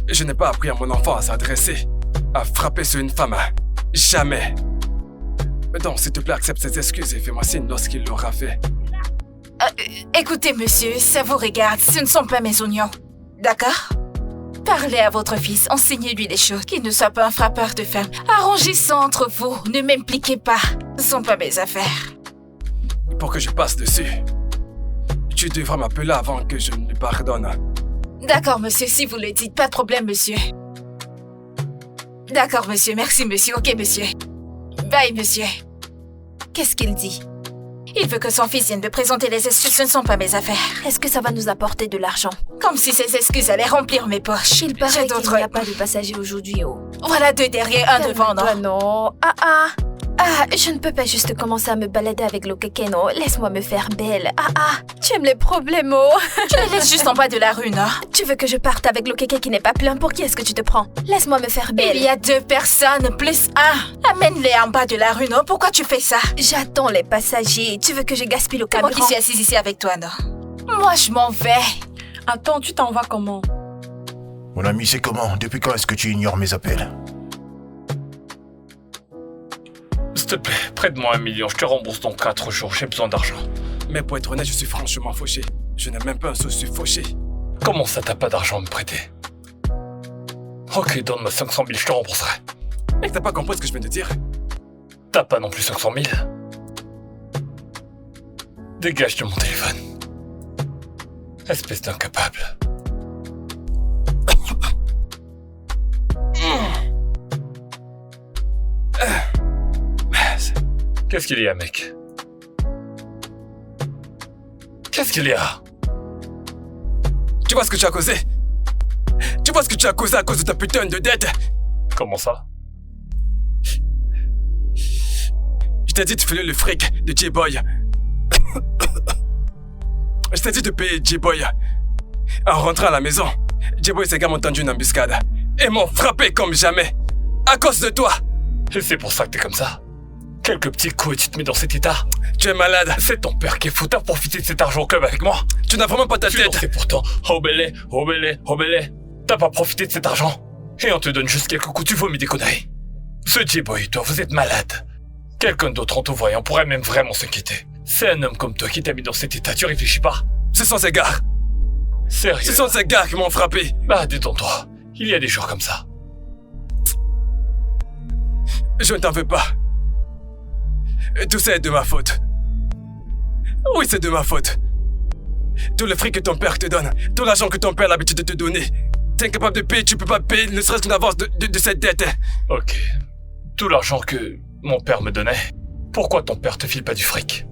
[SPEAKER 1] Je n'ai pas appris à mon enfant à s'adresser, à frapper sur une femme. Jamais. Donc, s'il te plaît, accepte ses excuses et fais-moi signe lorsqu'il l'aura fait.
[SPEAKER 4] Écoutez, monsieur, ça vous regarde. Ce ne sont pas mes oignons. D'accord? Parlez à votre fils, enseignez-lui des choses, qu'il ne soit pas un frappeur de femmes. Arrangez ça entre vous, ne m'impliquez pas. Ce ne sont pas mes affaires.
[SPEAKER 1] Pour que je passe dessus, tu devras m'appeler avant que je ne lui pardonne.
[SPEAKER 4] D'accord, monsieur, si vous le dites, pas de problème, monsieur. D'accord, monsieur, merci, monsieur. Ok, monsieur. Bye, monsieur.
[SPEAKER 7] Qu'est-ce qu'il dit?
[SPEAKER 4] Il veut que son fils vienne me présenter les excuses, ce ne sont pas mes affaires.
[SPEAKER 7] Est-ce que ça va nous apporter de l'argent?
[SPEAKER 4] Comme si ces excuses allaient remplir mes poches.
[SPEAKER 7] Il paraît
[SPEAKER 4] J'ai
[SPEAKER 7] qu'il
[SPEAKER 4] d'autres...
[SPEAKER 7] n'y a pas de passagers aujourd'hui, oh.
[SPEAKER 4] Voilà 2 derrière, un devant, non?
[SPEAKER 7] Calme-toi, non. Ah, je ne peux pas juste commencer à me balader avec le Kekeno. Laisse-moi me faire belle. Tu aimes les problèmes, oh.
[SPEAKER 4] Tu les laisses juste en bas de la rue, non?
[SPEAKER 7] Tu veux que je parte avec le Keke qui n'est pas plein? Pour qui est-ce que tu te prends? Laisse-moi me faire belle.
[SPEAKER 4] Il y a 2 personnes, plus 1. Amène-les en bas de la rue, non? Pourquoi tu fais ça?
[SPEAKER 7] J'attends les passagers. Tu veux que je gaspille le
[SPEAKER 4] C'est moi
[SPEAKER 7] carburant?
[SPEAKER 4] qui suis assise ici avec toi, non? Moi, je m'en vais.
[SPEAKER 3] Attends, tu t'en vas comment?
[SPEAKER 6] Mon ami, c'est comment? Depuis quand est-ce que tu ignores mes appels?
[SPEAKER 2] S'il te plaît, prête-moi 1 million, je te rembourse dans 4 jours, j'ai besoin d'argent.
[SPEAKER 1] Mais pour être honnête, je suis franchement fauché. Je n'ai même pas un sou, je suis fauché.
[SPEAKER 2] Comment ça, t'as pas d'argent à me prêter? Ok, donne-moi 500 000, je te rembourserai.
[SPEAKER 1] Mec, t'as pas compris ce que je viens de dire?
[SPEAKER 2] T'as pas non plus 500 000? Dégage de mon téléphone. Espèce d'incapable. Qu'est-ce qu'il y a, mec? Qu'est-ce qu'il y a?
[SPEAKER 1] Tu vois ce que tu as causé? Tu vois ce que tu as causé à cause de ta putain de dette?
[SPEAKER 2] Comment ça?
[SPEAKER 1] Je t'ai dit de filer le fric de J-Boy. Je t'ai dit de payer J-Boy. En rentrant à la maison, J-Boy et ses gars m'ont tendu une embuscade. Et m'ont frappé comme jamais. À cause de toi.
[SPEAKER 2] Et c'est pour ça que t'es comme ça? Quelques petits coups et tu te mets dans cet état?
[SPEAKER 1] Tu es malade.
[SPEAKER 2] C'est ton père qui est fou, t'as profité de cet argent au club avec moi?
[SPEAKER 1] Tu n'as vraiment pas ta
[SPEAKER 2] Tu
[SPEAKER 1] tête.
[SPEAKER 2] l'en sais pourtant. Obélé. T'as pas profité de cet argent? Et on te donne juste quelques coups, tu vomis des conneries. Ce J-Boy, toi, vous êtes malade. Quelqu'un d'autre en te voyant pourrait même vraiment s'inquiéter. C'est un homme comme toi qui t'a mis dans cet état, tu réfléchis pas?
[SPEAKER 1] Ce sont ces gars.
[SPEAKER 2] Sérieux?
[SPEAKER 1] Ce sont ces gars qui m'ont frappé.
[SPEAKER 2] Bah, détends-toi. Il y a des jours comme ça.
[SPEAKER 1] Je ne t'en veux pas. Tout ça est de ma faute. Oui, c'est de ma faute. Tout le fric que ton père te donne, tout l'argent que ton père a l'habitude de te donner, t'es incapable de payer, tu peux pas payer ne serait-ce qu'une avance de cette dette.
[SPEAKER 2] Ok. Tout l'argent que mon père me donnait, pourquoi ton père te file pas du fric?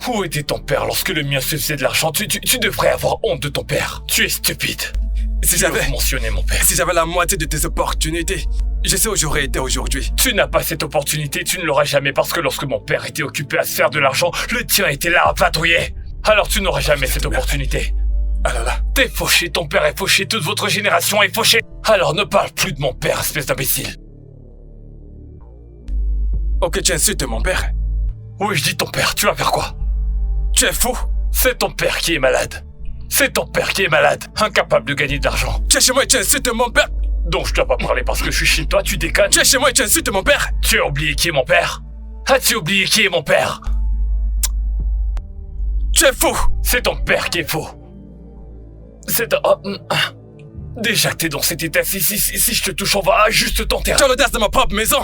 [SPEAKER 2] Où était ton père lorsque le mien se faisait de l'argent? Tu devrais avoir honte de ton père. Tu es stupide.
[SPEAKER 1] Si
[SPEAKER 2] Tu
[SPEAKER 1] j'avais
[SPEAKER 2] oses mentionner mon père.
[SPEAKER 1] si j'avais la moitié de tes opportunités, je sais où j'aurais été aujourd'hui.
[SPEAKER 2] Tu n'as pas cette opportunité, tu ne l'auras jamais parce que lorsque mon père était occupé à se faire de l'argent, le tien était là à patrouiller. Alors tu n'auras jamais cette opportunité.
[SPEAKER 1] Ah là là.
[SPEAKER 2] T'es fauché, ton père est fauché, toute votre génération est fauchée. Alors ne parle plus de mon père, espèce d'imbécile.
[SPEAKER 1] Ok, tu insultes mon père.
[SPEAKER 2] Oui, je dis ton père, tu vas faire quoi?
[SPEAKER 1] Tu es fou.
[SPEAKER 2] C'est ton père qui est malade. C'est ton père qui est malade, incapable de gagner de l'argent.
[SPEAKER 1] Tu es chez moi et tu insultes mon père.
[SPEAKER 2] Donc je dois pas parler parce que je suis chez toi, tu déconnes.
[SPEAKER 1] Tu es chez moi et tu insultes mon père.
[SPEAKER 2] Tu as oublié qui est mon père? As-tu oublié qui est mon père?
[SPEAKER 1] Tu es fou.
[SPEAKER 2] C'est ton père qui est faux. C'est... Déjà que t'es dans cet état, si je te touche, on va juste t'enterrer.
[SPEAKER 1] Tu as l'audace de ma propre maison.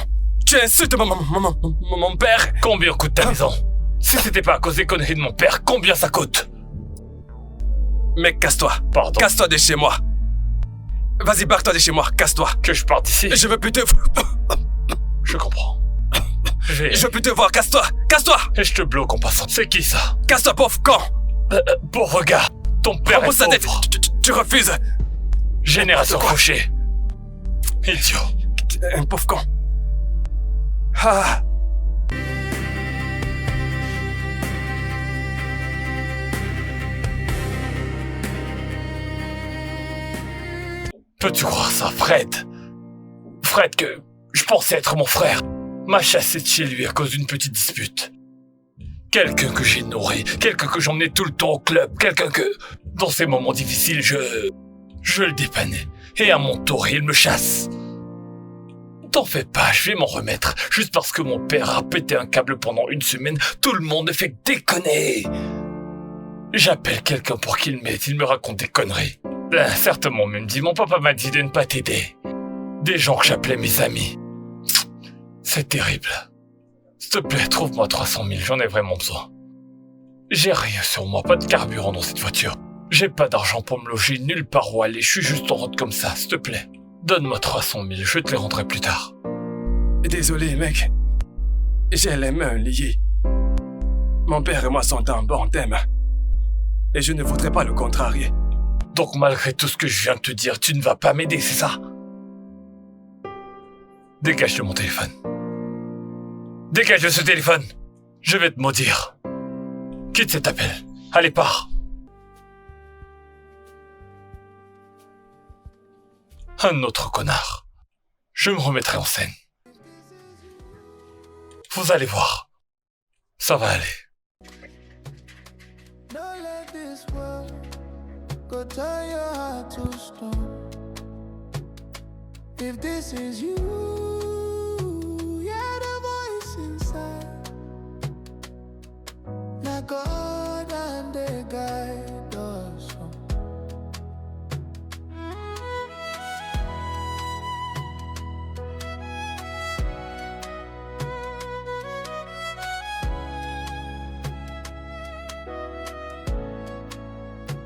[SPEAKER 1] Tu insultes mon père.
[SPEAKER 2] Combien coûte ta maison? Si c'était pas à cause des conneries de mon père, combien ça coûte?
[SPEAKER 1] Mec, casse-toi.
[SPEAKER 2] Pardon.
[SPEAKER 1] Casse-toi de chez moi. Vas-y, barre-toi de chez moi. Casse-toi.
[SPEAKER 2] Que je parte d'ici?
[SPEAKER 1] Je veux plus te...
[SPEAKER 2] Je comprends.
[SPEAKER 1] Je veux plus te voir. Casse-toi. Casse-toi.
[SPEAKER 2] Et je te bloque en passant. C'est qui ça?
[SPEAKER 1] Casse-toi, pauvre con.
[SPEAKER 2] Pauvre gars. Ton père
[SPEAKER 1] Rembourse
[SPEAKER 2] est
[SPEAKER 1] sa dette.
[SPEAKER 2] pauvre.
[SPEAKER 1] Tu refuses.
[SPEAKER 2] Génération
[SPEAKER 1] Quoi?
[SPEAKER 2] fauchée. Idiot.
[SPEAKER 1] Un pauvre con. Ah.
[SPEAKER 2] Peux-tu croire ça, Fred? Fred, que je pensais être mon frère, m'a chassé de chez lui à cause d'une petite dispute. Quelqu'un que j'ai nourri, quelqu'un que j'emmenais tout le temps au club, quelqu'un que, dans ces moments difficiles, je le dépannais. Et à mon tour, il me chasse. T'en fais pas, je vais m'en remettre. Juste parce que mon père a pété un câble pendant 1 semaine, tout le monde ne fait que déconner. J'appelle quelqu'un pour qu'il m'aide, il me raconte des conneries. Certainement même dit, mon papa m'a dit de ne pas t'aider. Des gens que j'appelais mes amis. C'est terrible. S'il te plaît, trouve-moi 300 000, j'en ai vraiment besoin. J'ai rien sur moi, pas de carburant dans cette voiture. J'ai pas d'argent pour me loger, nulle part où aller, je suis juste en route comme ça, s'il te plaît. Donne-moi 300 000, je te les rendrai plus tard.
[SPEAKER 1] Désolé, mec. J'ai les mains liées. Mon père et moi sont en bon thème. Et je ne voudrais pas le contrarier.
[SPEAKER 2] Donc malgré tout ce que je viens de te dire, tu ne vas pas m'aider, c'est ça? Dégage de mon téléphone. Dégage de ce téléphone. Je vais te maudire. Quitte cet appel. Allez, pars. Un autre connard. Je me remettrai en scène. Vous allez voir. Ça va aller.
[SPEAKER 5] Don't let this world go turn your heart to stone. If this is you, yeah, the voice inside. Now God and the guide us home.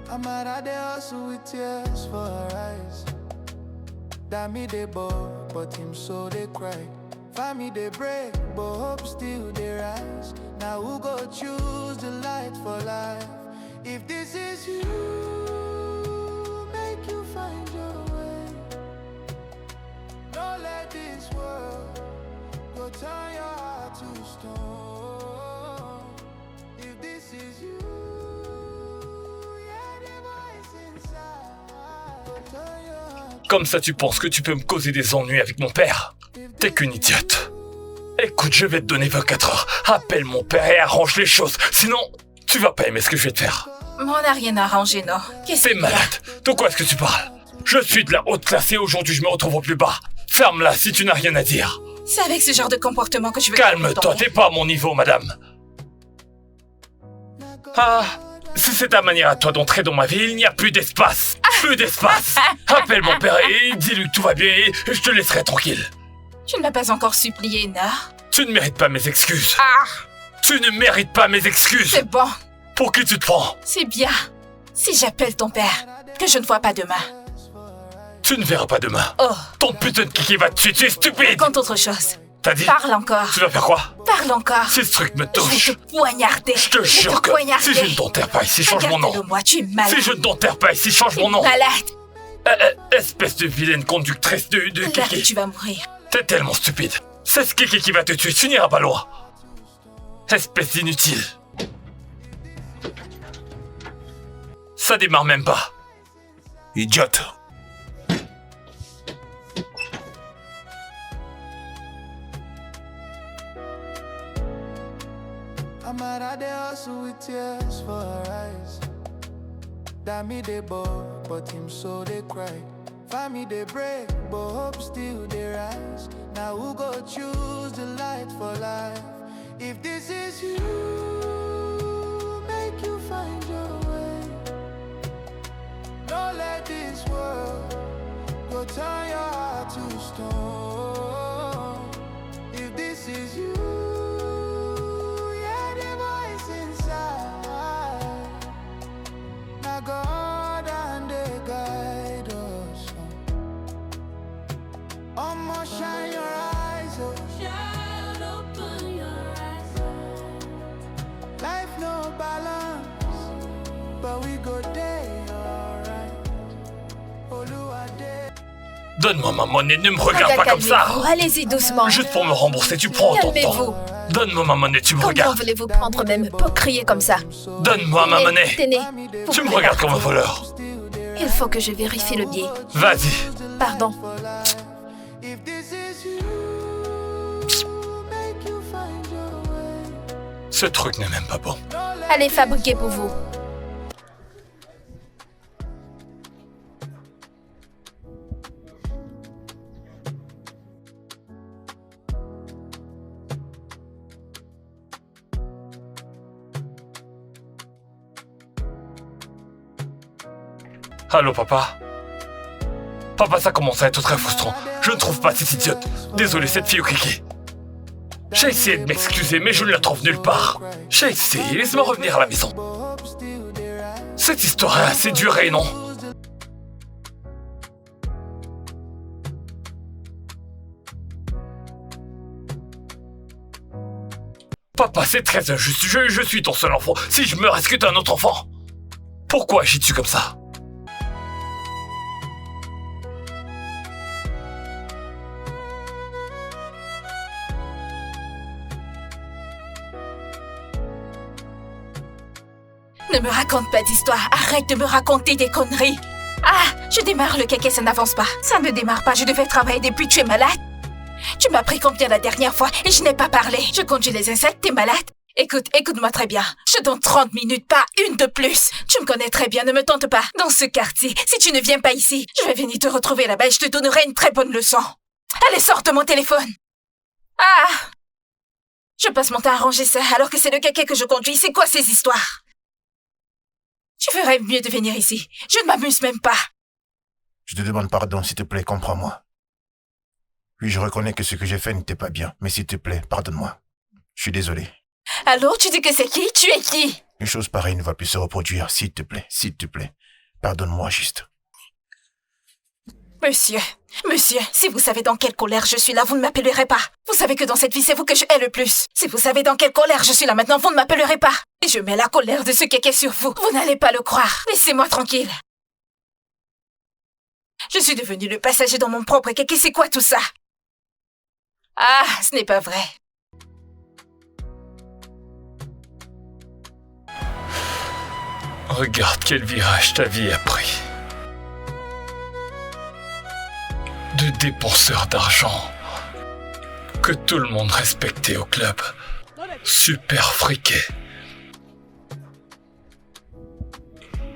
[SPEAKER 5] I'm out there hustle with tears for her eyes. That me they ball, but him so they cry. Find me they break, but hope still they rise. Now who go choose the light for life? If this is you, make you find your way. Don't let this world go turn your heart to stone. If this is you, yeah, the voice inside go turn your heart.
[SPEAKER 2] Comme ça, tu penses que tu peux me causer des ennuis avec mon père? T'es qu'une idiote. Écoute, je vais te donner 24 heures. Appelle mon père et arrange les choses. Sinon, tu vas pas aimer ce que je vais te faire.
[SPEAKER 4] On n'a rien arrangé, non. Qu'est-ce
[SPEAKER 2] T'es
[SPEAKER 4] qu'il y a?
[SPEAKER 2] malade. De quoi est-ce que tu parles? Je suis de la haute classe et aujourd'hui je me retrouve au plus bas. Ferme-la si tu n'as rien à dire.
[SPEAKER 4] C'est avec ce genre de comportement que je vais...
[SPEAKER 2] Calme-toi, t'es pas à mon niveau, madame. Ah, si c'est ta manière à toi d'entrer dans ma vie, il n'y a plus d'espace. Plus d'espace. Appelle mon père et dis-lui que tout va bien et je te laisserai tranquille.
[SPEAKER 4] Tu ne m'as pas encore supplié, non?
[SPEAKER 2] Tu ne mérites pas mes excuses.
[SPEAKER 4] Ah,
[SPEAKER 2] Tu ne mérites pas mes excuses.
[SPEAKER 4] c'est bon.
[SPEAKER 2] Pour qui tu te prends?
[SPEAKER 4] C'est bien. Si j'appelle ton père, que je ne vois pas demain.
[SPEAKER 2] Tu ne verras pas demain.
[SPEAKER 4] Oh,
[SPEAKER 2] Ton putain de kiki va te tuer, tu es stupide.
[SPEAKER 4] raconte autre chose.
[SPEAKER 2] T'as dit?
[SPEAKER 4] Parle encore.
[SPEAKER 2] Tu vas faire quoi?
[SPEAKER 4] Parle encore.
[SPEAKER 2] Si ce truc me
[SPEAKER 4] Je
[SPEAKER 2] touche,
[SPEAKER 4] vais te poignarder.
[SPEAKER 2] je te jure que si je ne
[SPEAKER 4] t'en
[SPEAKER 2] t'enterre pas ici, change mon nom.
[SPEAKER 4] moi, tu es malade.
[SPEAKER 2] Si je ne t'enterre pas ici, change
[SPEAKER 4] Tu
[SPEAKER 2] mon
[SPEAKER 4] es
[SPEAKER 2] nom.
[SPEAKER 4] malade.
[SPEAKER 2] Espèce de vilaine conductrice de
[SPEAKER 4] Là que
[SPEAKER 2] kiki.
[SPEAKER 4] tu vas mourir.
[SPEAKER 2] T'es tellement stupide. C'est ce kiki qui va te tuer, tu n'iras pas loin. Espèce d'inutile. Ça démarre même pas.
[SPEAKER 6] Idiote.
[SPEAKER 5] I'm out there hustle with tears for her eyes. That me they ball, but him so they cry. Find me they break, but hope still they rise. Now who go choose the light for life? If this is you, make you find your way. Don't let this world go turn your heart to stone. If this is you, yeah, the voice inside. Now God and they guide us home. Almost shine your eyes, oh. Shine, open your eyes, oh. Life no balance, but we go day alright. Oluwa day.
[SPEAKER 2] Donne-moi ma monnaie, ne me regarde pas comme ça.
[SPEAKER 7] Calmez-vous, allez-y doucement.
[SPEAKER 2] Juste pour me rembourser, tu prends ton
[SPEAKER 7] Calmez-vous.
[SPEAKER 2] temps. Donne-moi ma monnaie, tu me
[SPEAKER 7] Comment
[SPEAKER 2] regardes.
[SPEAKER 7] voulez-vous prendre même pour crier comme ça?
[SPEAKER 2] Donne-moi ma monnaie.
[SPEAKER 7] Tenez, vous
[SPEAKER 2] Tu me
[SPEAKER 7] pouvez
[SPEAKER 2] regardes comme un
[SPEAKER 7] partir.
[SPEAKER 2] voleur.
[SPEAKER 7] Il faut que je vérifie le billet.
[SPEAKER 2] Vas-y.
[SPEAKER 7] Pardon.
[SPEAKER 5] If this is you, make you find your way.
[SPEAKER 2] Ce truc n'est même pas bon.
[SPEAKER 7] Allez fabriquer pour vous.
[SPEAKER 2] Allô, papa? Papa, ça commence à être très frustrant. Je ne trouve pas cette idiote. Désolé, cette fille au kiki. J'ai essayé de m'excuser, mais je ne la trouve nulle part. J'ai essayé, laisse-moi revenir à la maison. Cette histoire a assez duré, non? Papa, c'est très injuste. Je suis ton seul enfant. Si je meurs, est-ce que t'es un autre enfant? Pourquoi agis-tu comme ça?
[SPEAKER 4] Ne me raconte pas d'histoire. Arrête de me raconter des conneries. Ah, je démarre le kéké, ça n'avance pas. Ça ne démarre pas, je devais travailler depuis, tu es malade. Tu m'as pris combien la dernière fois et je n'ai pas parlé. Je conduis les insectes, t'es malade. Écoute-moi très bien. Je donne 30 minutes, pas une de plus. Tu me connais très bien, ne me tente pas. Dans ce quartier, si tu ne viens pas ici, je vais venir te retrouver là-bas et je te donnerai une très bonne leçon. Allez, sors de mon téléphone. Ah! Je passe mon temps à ranger ça alors que c'est le kéké que je conduis. C'est quoi ces histoires? Tu ferais mieux de venir ici. Je ne m'amuse même pas.
[SPEAKER 6] Je te demande pardon, s'il te plaît, comprends-moi. Oui, je reconnais que ce que j'ai fait n'était pas bien, mais s'il te plaît, pardonne-moi. Je suis désolé.
[SPEAKER 4] Allô, tu dis que c'est qui? Tu es qui?
[SPEAKER 6] Une chose pareille ne va plus se reproduire, s'il te plaît, s'il te plaît. Pardonne-moi juste.
[SPEAKER 4] Monsieur, si vous savez dans quelle colère je suis là, vous ne m'appellerez pas. Vous savez que dans cette vie, c'est vous que je hais le plus. Si vous savez dans quelle colère je suis là maintenant, vous ne m'appellerez pas. Et je mets la colère de ce kéké sur vous. Vous n'allez pas le croire. Laissez-moi tranquille. Je suis devenu le passager dans mon propre kéké. C'est quoi tout ça? Ah, ce n'est pas vrai.
[SPEAKER 2] Regarde quel virage ta vie a pris. De dépenseur d'argent que tout le monde respectait au club. Super friqué.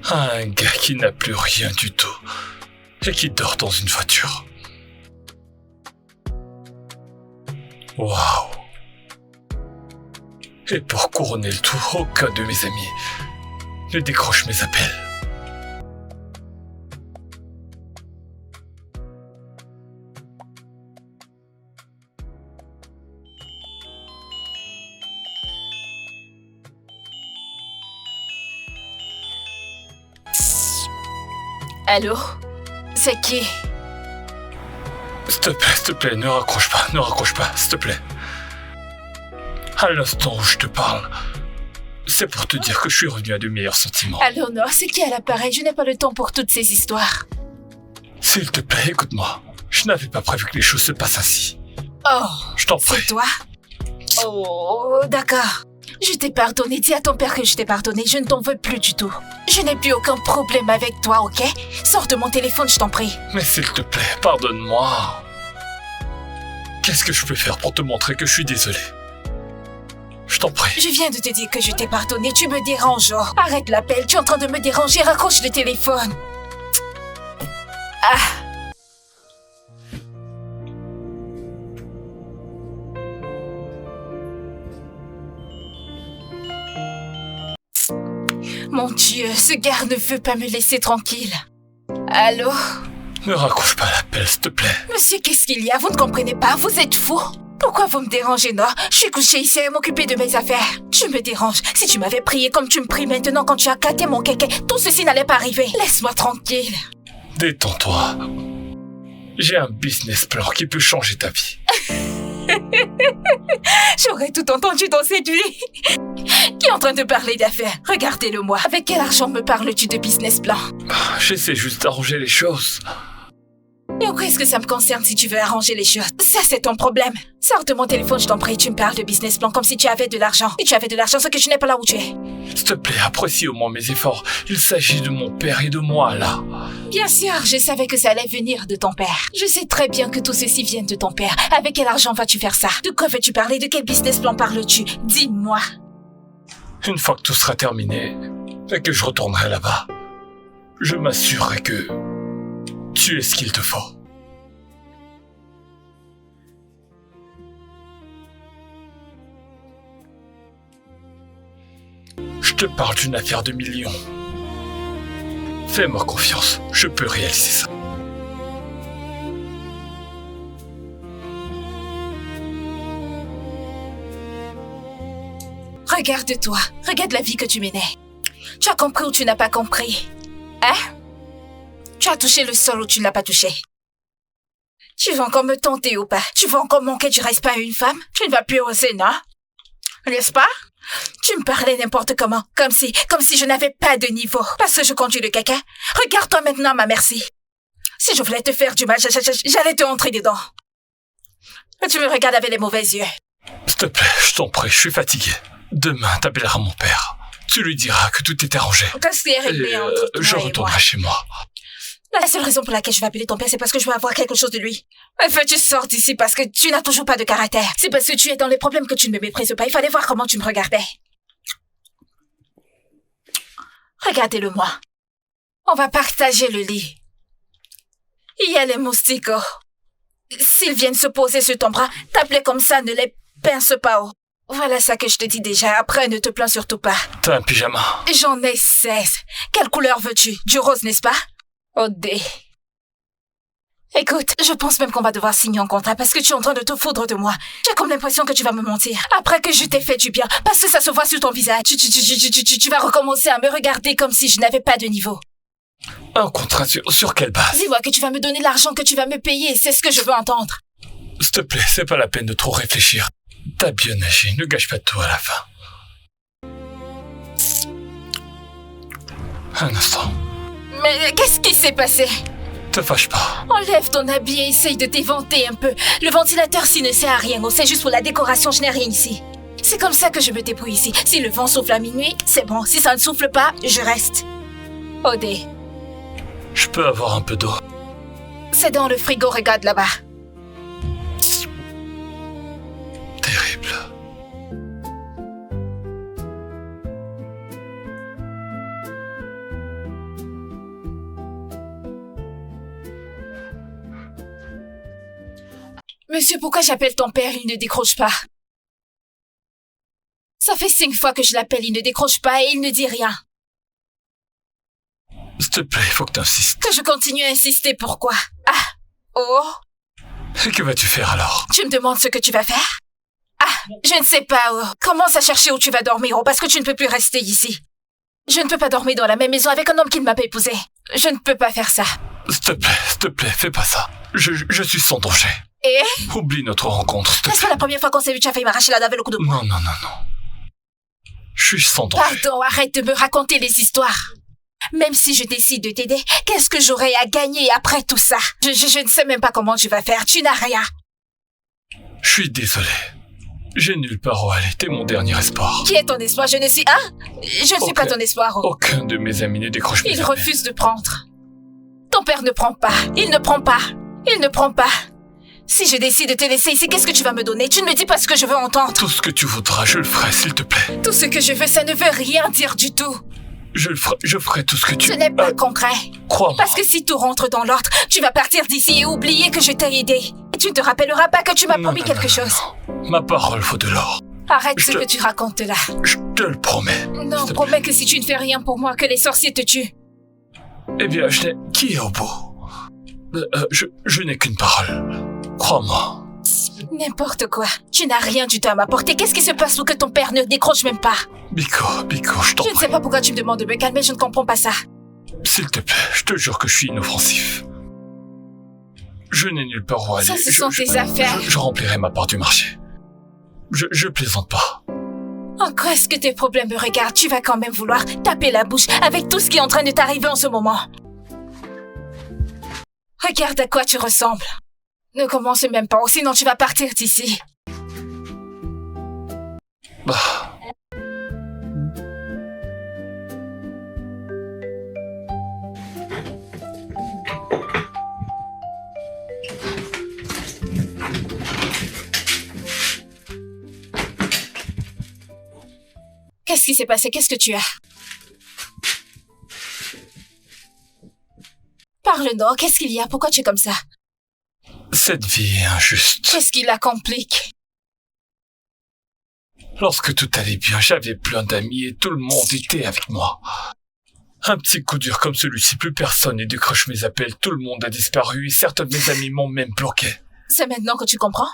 [SPEAKER 2] Un gars qui n'a plus rien du tout et qui dort dans une voiture. Waouh. Et pour couronner le tout, aucun de mes amis ne décroche mes appels.
[SPEAKER 4] Allô? C'est qui?
[SPEAKER 2] S'il te plaît, ne raccroche pas, s'il te plaît. À l'instant où je te parle, c'est pour te dire que je suis revenu à de meilleurs sentiments.
[SPEAKER 4] Allô, non, c'est qui à l'appareil? Je n'ai pas le temps pour toutes ces histoires.
[SPEAKER 2] S'il te plaît, écoute-moi. Je n'avais pas prévu que les choses se passent ainsi.
[SPEAKER 4] Oh,
[SPEAKER 2] Je t'en prie.
[SPEAKER 4] c'est toi? Oh, d'accord. Je t'ai pardonné, dis à ton père que je t'ai pardonné, je ne t'en veux plus du tout. Je n'ai plus aucun problème avec toi, ok? Sors de mon téléphone, je t'en prie.
[SPEAKER 2] Mais s'il te plaît, pardonne-moi. Qu'est-ce que je peux faire pour te montrer que je suis désolé? Je t'en prie.
[SPEAKER 4] Je viens de te dire que je t'ai pardonné, tu me déranges. Oh. Arrête l'appel, tu es en train de me déranger, raccroche le téléphone. Ah. Mon Dieu, ce gars ne veut pas me laisser tranquille. Allô?
[SPEAKER 2] Ne raccroche pas l'appel, s'il te plaît.
[SPEAKER 4] Monsieur, qu'est-ce qu'il y a? Vous ne comprenez pas? Vous êtes fou? Pourquoi vous me dérangez, non? Je suis couché ici à m'occuper de mes affaires. Tu me déranges. Si tu m'avais prié comme tu me pries maintenant quand tu as gâté mon kéké, tout ceci n'allait pas arriver. Laisse-moi tranquille.
[SPEAKER 2] Détends-toi. J'ai un business plan qui peut changer ta vie.
[SPEAKER 4] J'aurais tout entendu dans cette vie. Qui est en train de parler d'affaires? Regardez-le-moi. Avec quel argent me parles-tu de business plan?
[SPEAKER 2] J'essaie juste d'arranger les choses.
[SPEAKER 4] Et en quoi est-ce que ça me concerne si tu veux arranger les choses? Ça, c'est ton problème. Sors de mon téléphone, je t'en prie. Tu me parles de business plan comme si tu avais de l'argent. Et tu avais de l'argent, ce que tu n'es pas là où tu es.
[SPEAKER 2] S'il te plaît, apprécie au moins mes efforts. Il s'agit de mon père et de moi, là.
[SPEAKER 4] Bien sûr, je savais que ça allait venir de ton père. Je sais très bien que tout ceci vient de ton père. Avec quel argent vas-tu faire ça? De quoi veux-tu parler? De quel business plan parles-tu? Dis-moi.
[SPEAKER 2] Une fois que tout sera terminé et que je retournerai là-bas, je m'assurerai que tu es ce qu'il te faut. Je te parle d'une affaire de millions. Fais-moi confiance, je peux réaliser ça.
[SPEAKER 4] Regarde-toi, regarde la vie que tu menais. Tu as compris ou tu n'as pas compris? Hein? Tu as touché le sol ou tu ne l'as pas touché? Tu vas encore me tenter ou pas? Tu vas encore manquer du respect à une femme? Tu ne vas plus oser, non? N'est-ce pas? Tu me parlais n'importe comment, comme si je n'avais pas de niveau, parce que je conduis le caca. Regarde-toi maintenant, ma merci. Si je voulais te faire du mal, j'allais te rentrer dedans. Mais tu me regardes avec les mauvais yeux.
[SPEAKER 2] S'il te plaît, je t'en prie, je suis fatigué. Demain, t'appelleras mon père. Tu lui diras que tout est arrangé.
[SPEAKER 4] Qu'est-ce qui est réglé
[SPEAKER 2] Et,
[SPEAKER 4] entre toi
[SPEAKER 2] je
[SPEAKER 4] et
[SPEAKER 2] retournerai
[SPEAKER 4] moi?
[SPEAKER 2] chez moi.
[SPEAKER 4] La seule raison pour laquelle je vais appeler ton père, c'est parce que je veux avoir quelque chose de lui. Enfin, tu sors d'ici parce que tu n'as toujours pas de caractère. C'est parce que tu es dans les problèmes que tu ne me méprises pas. Il fallait voir comment tu me regardais. Regardez-le-moi. On va partager le lit. Il y a les moustiques. S'ils viennent se poser sur ton bras, t'appeler comme ça, ne les pince pas. Voilà ça que je te dis déjà. Après, ne te plains surtout pas.
[SPEAKER 2] T'as un pyjama?
[SPEAKER 4] J'en ai 16. Quelle couleur veux-tu? Du rose, n'est-ce pas? OD. Écoute, je pense même qu'on va devoir signer un contrat parce que tu es en train de te foudre de moi. J'ai comme l'impression que tu vas me mentir. Après que je t'ai fait du bien, parce que ça se voit sur ton visage. Tu vas recommencer à me regarder comme si je n'avais pas de niveau.
[SPEAKER 2] Un contrat sur quelle base?
[SPEAKER 4] Dis-moi que tu vas me donner l'argent que tu vas me payer, c'est ce que je veux entendre.
[SPEAKER 2] S'il te plaît, c'est pas la peine de trop réfléchir. T'as bien agi, ne gâche pas tout à la fin. Un instant.
[SPEAKER 4] Mais qu'est-ce qui s'est passé?
[SPEAKER 2] Te fâche pas.
[SPEAKER 4] Enlève ton habit et essaye de t'éventer un peu. Le ventilateur, s'il ne sert à rien, c'est juste pour la décoration, je n'ai rien ici. C'est comme ça que je me débrouille ici. Si le vent souffle à minuit, c'est bon. Si ça ne souffle pas, je reste. Odé.
[SPEAKER 2] Je peux avoir un peu d'eau?
[SPEAKER 4] C'est dans le frigo, regarde là-bas.
[SPEAKER 2] Terrible.
[SPEAKER 4] Monsieur, pourquoi j'appelle ton père, il ne décroche pas? Ça fait 5 fois que je l'appelle, il ne décroche pas et il ne dit rien.
[SPEAKER 2] S'il te plaît, il faut que t'insistes.
[SPEAKER 4] Que je continue à insister, pourquoi? Ah, oh.
[SPEAKER 2] Et que vas-tu faire alors?
[SPEAKER 4] Tu me demandes ce que tu vas faire? Ah, je ne sais pas, oh. Commence à chercher où tu vas dormir, oh, parce que tu ne peux plus rester ici. Je ne peux pas dormir dans la même maison avec un homme qui ne m'a pas épousée. Je ne peux pas faire ça.
[SPEAKER 2] S'il te plaît, fais pas ça. Je suis sans danger.
[SPEAKER 4] Et?
[SPEAKER 2] Oublie notre rencontre, s'il te
[SPEAKER 4] Est-ce
[SPEAKER 2] plaît.
[SPEAKER 4] que la première fois qu'on s'est vu, tu as failli m'arracher la dave et le coup de poing?
[SPEAKER 2] Non. Je suis sans danger.
[SPEAKER 4] Pardon, arrête de me raconter les histoires. Même si je décide de t'aider, qu'est-ce que j'aurai à gagner après tout ça? Je ne sais même pas comment tu vas faire, tu n'as rien.
[SPEAKER 2] Je suis désolé. J'ai nulle part où aller, t'es mon dernier espoir.
[SPEAKER 4] Qui est ton espoir? Je ne suis... Hein? Je ne suis pas ton espoir. Oh.
[SPEAKER 2] Aucun de mes amis ne décroche mes
[SPEAKER 4] Il
[SPEAKER 2] appels.
[SPEAKER 4] refuse de prendre. Ton père ne prend pas. Il ne prend pas. Il ne prend pas. Si je décide de te laisser ici, qu'est-ce que tu vas me donner? Tu ne me dis pas ce que je veux entendre.
[SPEAKER 2] Tout ce que tu voudras, je le ferai, s'il te plaît.
[SPEAKER 4] Tout ce que je veux, ça ne veut rien dire du tout.
[SPEAKER 2] Je ferai tout ce que tu...
[SPEAKER 4] Ce n'est pas concret.
[SPEAKER 2] Crois-moi.
[SPEAKER 4] Parce que si tout rentre dans l'ordre, tu vas partir d'ici et oublier que je t'ai aidé. Et tu ne te rappelleras pas que tu m'as promis quelque chose.
[SPEAKER 2] Non. Ma parole vaut de l'or.
[SPEAKER 4] Arrête ce que tu racontes là.
[SPEAKER 2] Je te le promets.
[SPEAKER 4] Non, promets que si tu ne fais rien pour moi, que les sorciers te tuent.
[SPEAKER 2] Eh bien, je n'ai... Qui est au bout? Je n'ai qu'une parole. Crois-moi.
[SPEAKER 4] N'importe quoi. Tu n'as rien du tout à m'apporter. Qu'est-ce qui se passe pour que ton père ne décroche même pas?
[SPEAKER 2] Biko, je t'en
[SPEAKER 4] Je ne sais pas pourquoi tu me demandes de me calmer, je ne comprends pas ça.
[SPEAKER 2] S'il te plaît, je te jure que je suis inoffensif. Je n'ai nulle part où aller.
[SPEAKER 4] Ça, ce sont tes affaires.
[SPEAKER 2] Je remplirai ma part du marché. Je plaisante pas.
[SPEAKER 4] En quoi est-ce que tes problèmes me regardent? Tu vas quand même vouloir taper la bouche avec tout ce qui est en train de t'arriver en ce moment. Regarde à quoi tu ressembles. Ne commence même pas, sinon tu vas partir d'ici.
[SPEAKER 2] Bah...
[SPEAKER 4] Qu'est-ce qui s'est passé? Qu'est-ce que tu as? Parle-nous, qu'est-ce qu'il y a? Pourquoi tu es comme ça?
[SPEAKER 2] Cette vie est injuste.
[SPEAKER 4] Qu'est-ce qui la complique?
[SPEAKER 2] Lorsque tout allait bien, j'avais plein d'amis et tout le monde était avec moi. Un petit coup dur comme celui-ci, plus personne ne décroche mes appels, tout le monde a disparu et certains de mes amis m'ont même bloqué.
[SPEAKER 4] C'est maintenant que tu comprends?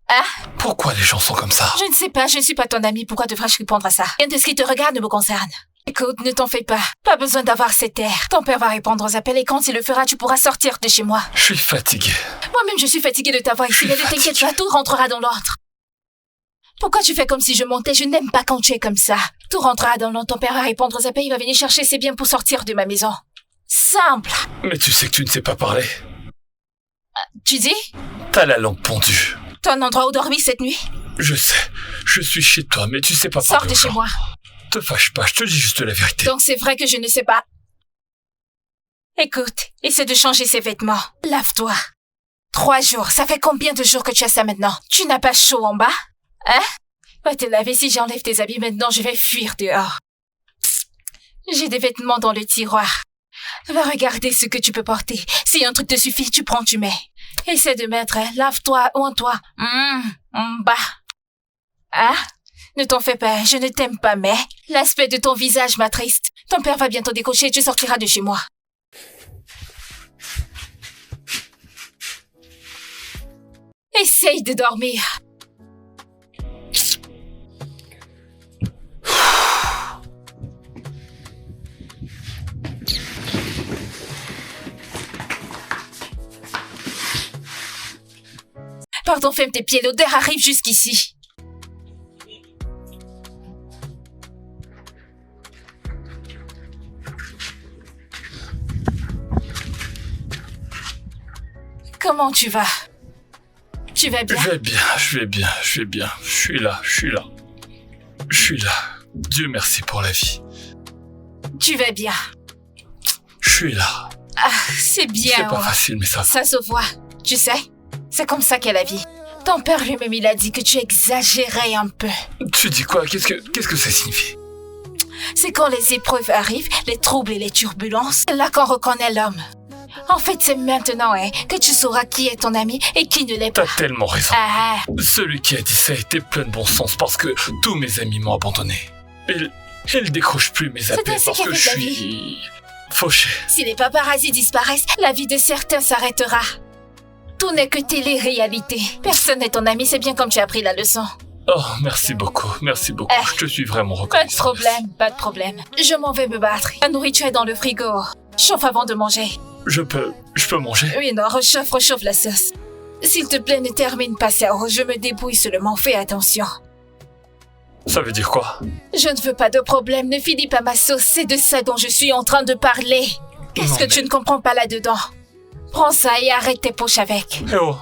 [SPEAKER 4] Hein?
[SPEAKER 2] Pourquoi les gens sont comme ça?
[SPEAKER 4] Je ne sais pas, je ne suis pas ton ami, pourquoi devrais-je répondre à ça? Rien de ce qui te regarde ne me concerne. Écoute, ne t'en fais pas. Pas besoin d'avoir cet air. Ton père va répondre aux appels et quand il le fera, tu pourras sortir de chez moi.
[SPEAKER 2] Je suis fatigué.
[SPEAKER 4] Moi-même, je suis fatiguée de t'avoir ici, mais ne t'inquiète pas, tout rentrera dans l'ordre. Pourquoi tu fais comme si je montais? Je n'aime pas quand tu es comme ça. Tout rentrera dans l'ordre, ton père va répondre aux appels, il va venir chercher ses biens pour sortir de ma maison. Simple.
[SPEAKER 2] Mais tu sais que tu ne sais pas parler.
[SPEAKER 4] Tu dis?
[SPEAKER 2] T'as la langue pendue.
[SPEAKER 4] T'as un endroit où dormir cette nuit?
[SPEAKER 2] Je sais, je suis chez toi, mais tu sais pas
[SPEAKER 4] Sors
[SPEAKER 2] parler
[SPEAKER 4] de
[SPEAKER 2] aux
[SPEAKER 4] chez
[SPEAKER 2] gens.
[SPEAKER 4] moi.
[SPEAKER 2] Te fâche pas, je te dis juste la vérité.
[SPEAKER 4] Donc c'est vrai que je ne sais pas. Écoute, essaie de changer ses vêtements. Lave-toi. 3 jours, ça fait combien de jours que tu as ça maintenant? Tu n'as pas chaud en bas? Hein? Va te laver, si j'enlève tes habits maintenant, je vais fuir dehors. J'ai des vêtements dans le tiroir. Va regarder ce que tu peux porter. Si un truc te suffit, tu prends, tu mets. Essaie de mettre, lave-toi, oins-toi. En bas. Hein? Ne t'en fais pas, je ne t'aime pas, mais l'aspect de ton visage m'attriste. Ton père va bientôt décocher et tu sortiras de chez moi. Essaye de dormir. Pardon, ferme tes pieds, l'odeur arrive jusqu'ici. Comment tu vas? Tu vas bien?
[SPEAKER 2] Je vais bien. Je suis là. Dieu merci pour la vie.
[SPEAKER 4] Tu vas bien?
[SPEAKER 2] Je suis là.
[SPEAKER 4] Ah, c'est bien.
[SPEAKER 2] C'est pas facile, mais ça va.
[SPEAKER 4] Ça se voit. Tu sais, c'est comme ça qu'est la vie. Ton père lui-même, il a dit que tu exagérais un peu.
[SPEAKER 2] Tu dis quoi? Qu'est-ce que ça signifie?
[SPEAKER 4] C'est quand les épreuves arrivent, les troubles et les turbulences, c'est là qu'on reconnaît l'homme. En fait, c'est maintenant que tu sauras qui est ton ami et qui ne l'est pas.
[SPEAKER 2] T'as tellement raison.
[SPEAKER 4] Ah,
[SPEAKER 2] Celui qui a dit ça était plein de bon sens parce que tous mes amis m'ont abandonné. Il décroche plus mes appels
[SPEAKER 4] ainsi
[SPEAKER 2] parce que
[SPEAKER 4] qu'avec
[SPEAKER 2] je
[SPEAKER 4] la
[SPEAKER 2] suis fauché.
[SPEAKER 4] si les paparazzis disparaissent, la vie de certains s'arrêtera. Tout n'est que télé-réalité. Personne n'est ton ami, c'est bien comme tu as appris la leçon.
[SPEAKER 2] Oh, merci beaucoup. Je te suis vraiment reconnaissant.
[SPEAKER 4] Pas de problème. Je m'en vais me battre. La nourriture est dans le frigo. Chauffe avant de manger.
[SPEAKER 2] Je peux manger?
[SPEAKER 4] Oui, non, rechauffe la sauce. S'il te plaît, ne termine pas ça. Je me débrouille seulement, fais attention.
[SPEAKER 2] Ça veut dire quoi?
[SPEAKER 4] Je ne veux pas de problème, ne finis pas ma sauce, c'est de ça dont je suis en train de parler. Qu'est-ce que tu ne comprends pas là-dedans? Prends ça et arrête tes poches avec.
[SPEAKER 2] Eh oh,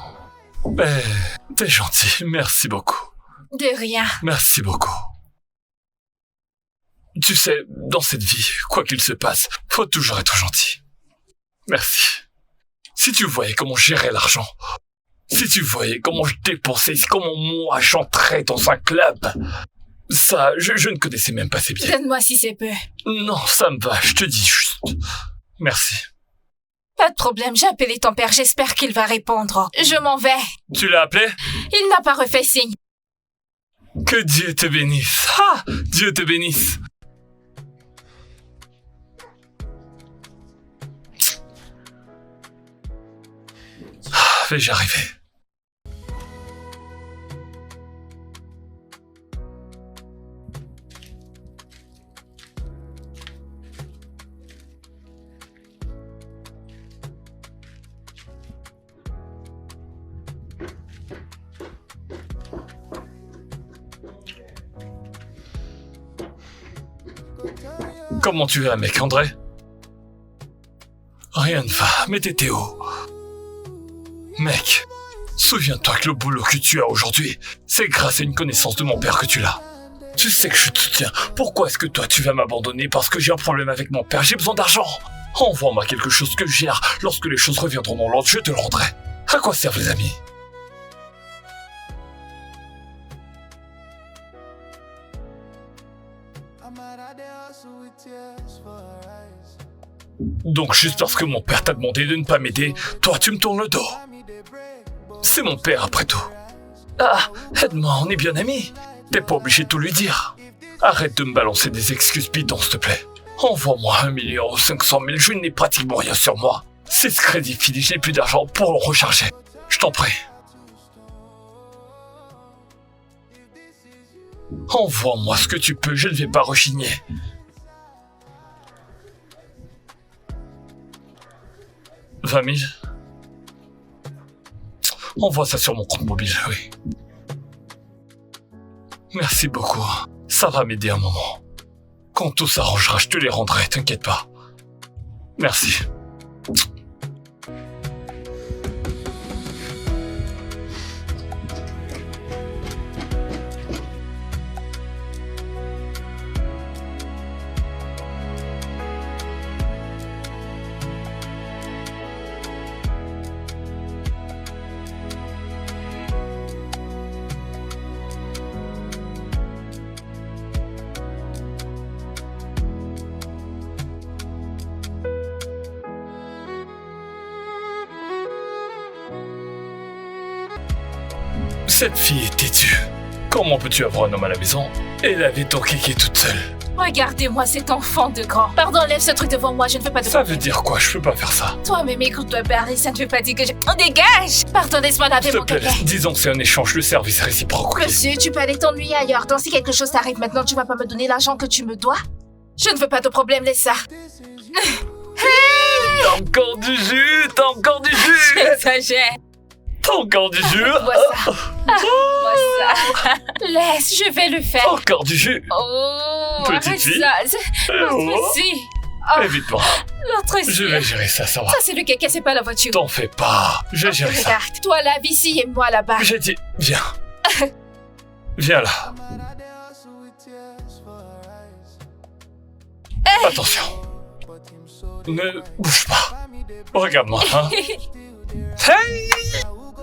[SPEAKER 2] t'es gentil, merci beaucoup.
[SPEAKER 4] De rien.
[SPEAKER 2] Merci beaucoup. Tu sais, dans cette vie, quoi qu'il se passe, faut toujours être gentil. Merci. Si tu voyais comment je gérais l'argent, si tu voyais comment je dépensais, comment moi j'entrais dans un club, ça, je ne connaissais même pas ces biais.
[SPEAKER 4] Donne-moi si c'est peu.
[SPEAKER 2] Non, ça me va, je te dis juste. Merci.
[SPEAKER 4] Pas de problème, j'ai appelé ton père, j'espère qu'il va répondre. Je m'en vais.
[SPEAKER 2] Tu l'as appelé?
[SPEAKER 4] Il n'a pas refait signe.
[SPEAKER 2] Que Dieu te bénisse. Ah, Dieu te bénisse. Vais-je arriver? Comment tu vas, mec, André? Rien ne va, mais t'es Théo. Mec, souviens-toi que le boulot que tu as aujourd'hui, c'est grâce à une connaissance de mon père que tu l'as. Tu sais que je te soutiens. Pourquoi est-ce que toi tu vas m'abandonner? Parce que j'ai un problème avec mon père, j'ai besoin d'argent. Envoie-moi quelque chose que je gère. Lorsque les choses reviendront dans l'ordre, je te le rendrai. À quoi servent les amis? Donc juste parce que mon père t'a demandé de ne pas m'aider, toi tu me tournes le dos. C'est mon père après tout. Ah, aide-moi, on est bien amis. T'es pas obligé de tout lui dire. Arrête de me balancer des excuses bidons, s'il te plaît. Envoie-moi 1 500 000, je n'ai pratiquement rien sur moi. C'est ce crédit fini, j'ai plus d'argent pour le recharger. Je t'en prie. Envoie-moi ce que tu peux, je ne vais pas rechigner. « 20 000 ? Envoie ça sur mon compte mobile, oui. Merci beaucoup, ça va m'aider un moment. Quand tout s'arrangera, je te les rendrai, t'inquiète pas. Merci. Cette fille est têtue. Comment peux-tu avoir un homme à la maison et laver ton kéké toute seule?
[SPEAKER 4] Regardez-moi cet enfant de grand. Pardon, lève ce truc devant moi, je ne veux pas de...
[SPEAKER 2] Ça veut dire quoi? Je peux pas faire ça.
[SPEAKER 4] Toi-même, écoute-toi parler, ça ne veut pas dire que je... Oh, dégage! Pardon, laisse-moi laver
[SPEAKER 2] S'il te
[SPEAKER 4] mon
[SPEAKER 2] plaît,
[SPEAKER 4] caca.
[SPEAKER 2] disons que c'est un échange, le service réciproque. Oui.
[SPEAKER 4] Monsieur, tu peux aller t'ennuyer ailleurs. Donc si quelque chose t'arrive maintenant, tu vas pas me donner l'argent que tu me dois? Je ne veux pas de problème, laisse ça.
[SPEAKER 2] T'as encore du jus, t'as encore du jus.
[SPEAKER 4] J'exagère.
[SPEAKER 2] T'as encore du jus.
[SPEAKER 4] Vois ça. Vois ça. Laisse, je vais le faire.
[SPEAKER 2] Encore du jus.
[SPEAKER 4] Oh,
[SPEAKER 2] Petite
[SPEAKER 4] arrête
[SPEAKER 2] fille.
[SPEAKER 4] ça. L'autre ci. Oh,
[SPEAKER 2] Évite-moi.
[SPEAKER 4] l'autre ci.
[SPEAKER 2] Je vais gérer ça, ça va.
[SPEAKER 4] Ça, c'est le caca, c'est pas la voiture.
[SPEAKER 2] T'en fais pas. Je vais gérer ça.
[SPEAKER 4] Regarde, toi là, ici et moi là-bas.
[SPEAKER 2] J'ai dit, viens. Viens là. Attention. Ne bouge pas. Regarde-moi, hein. Hey!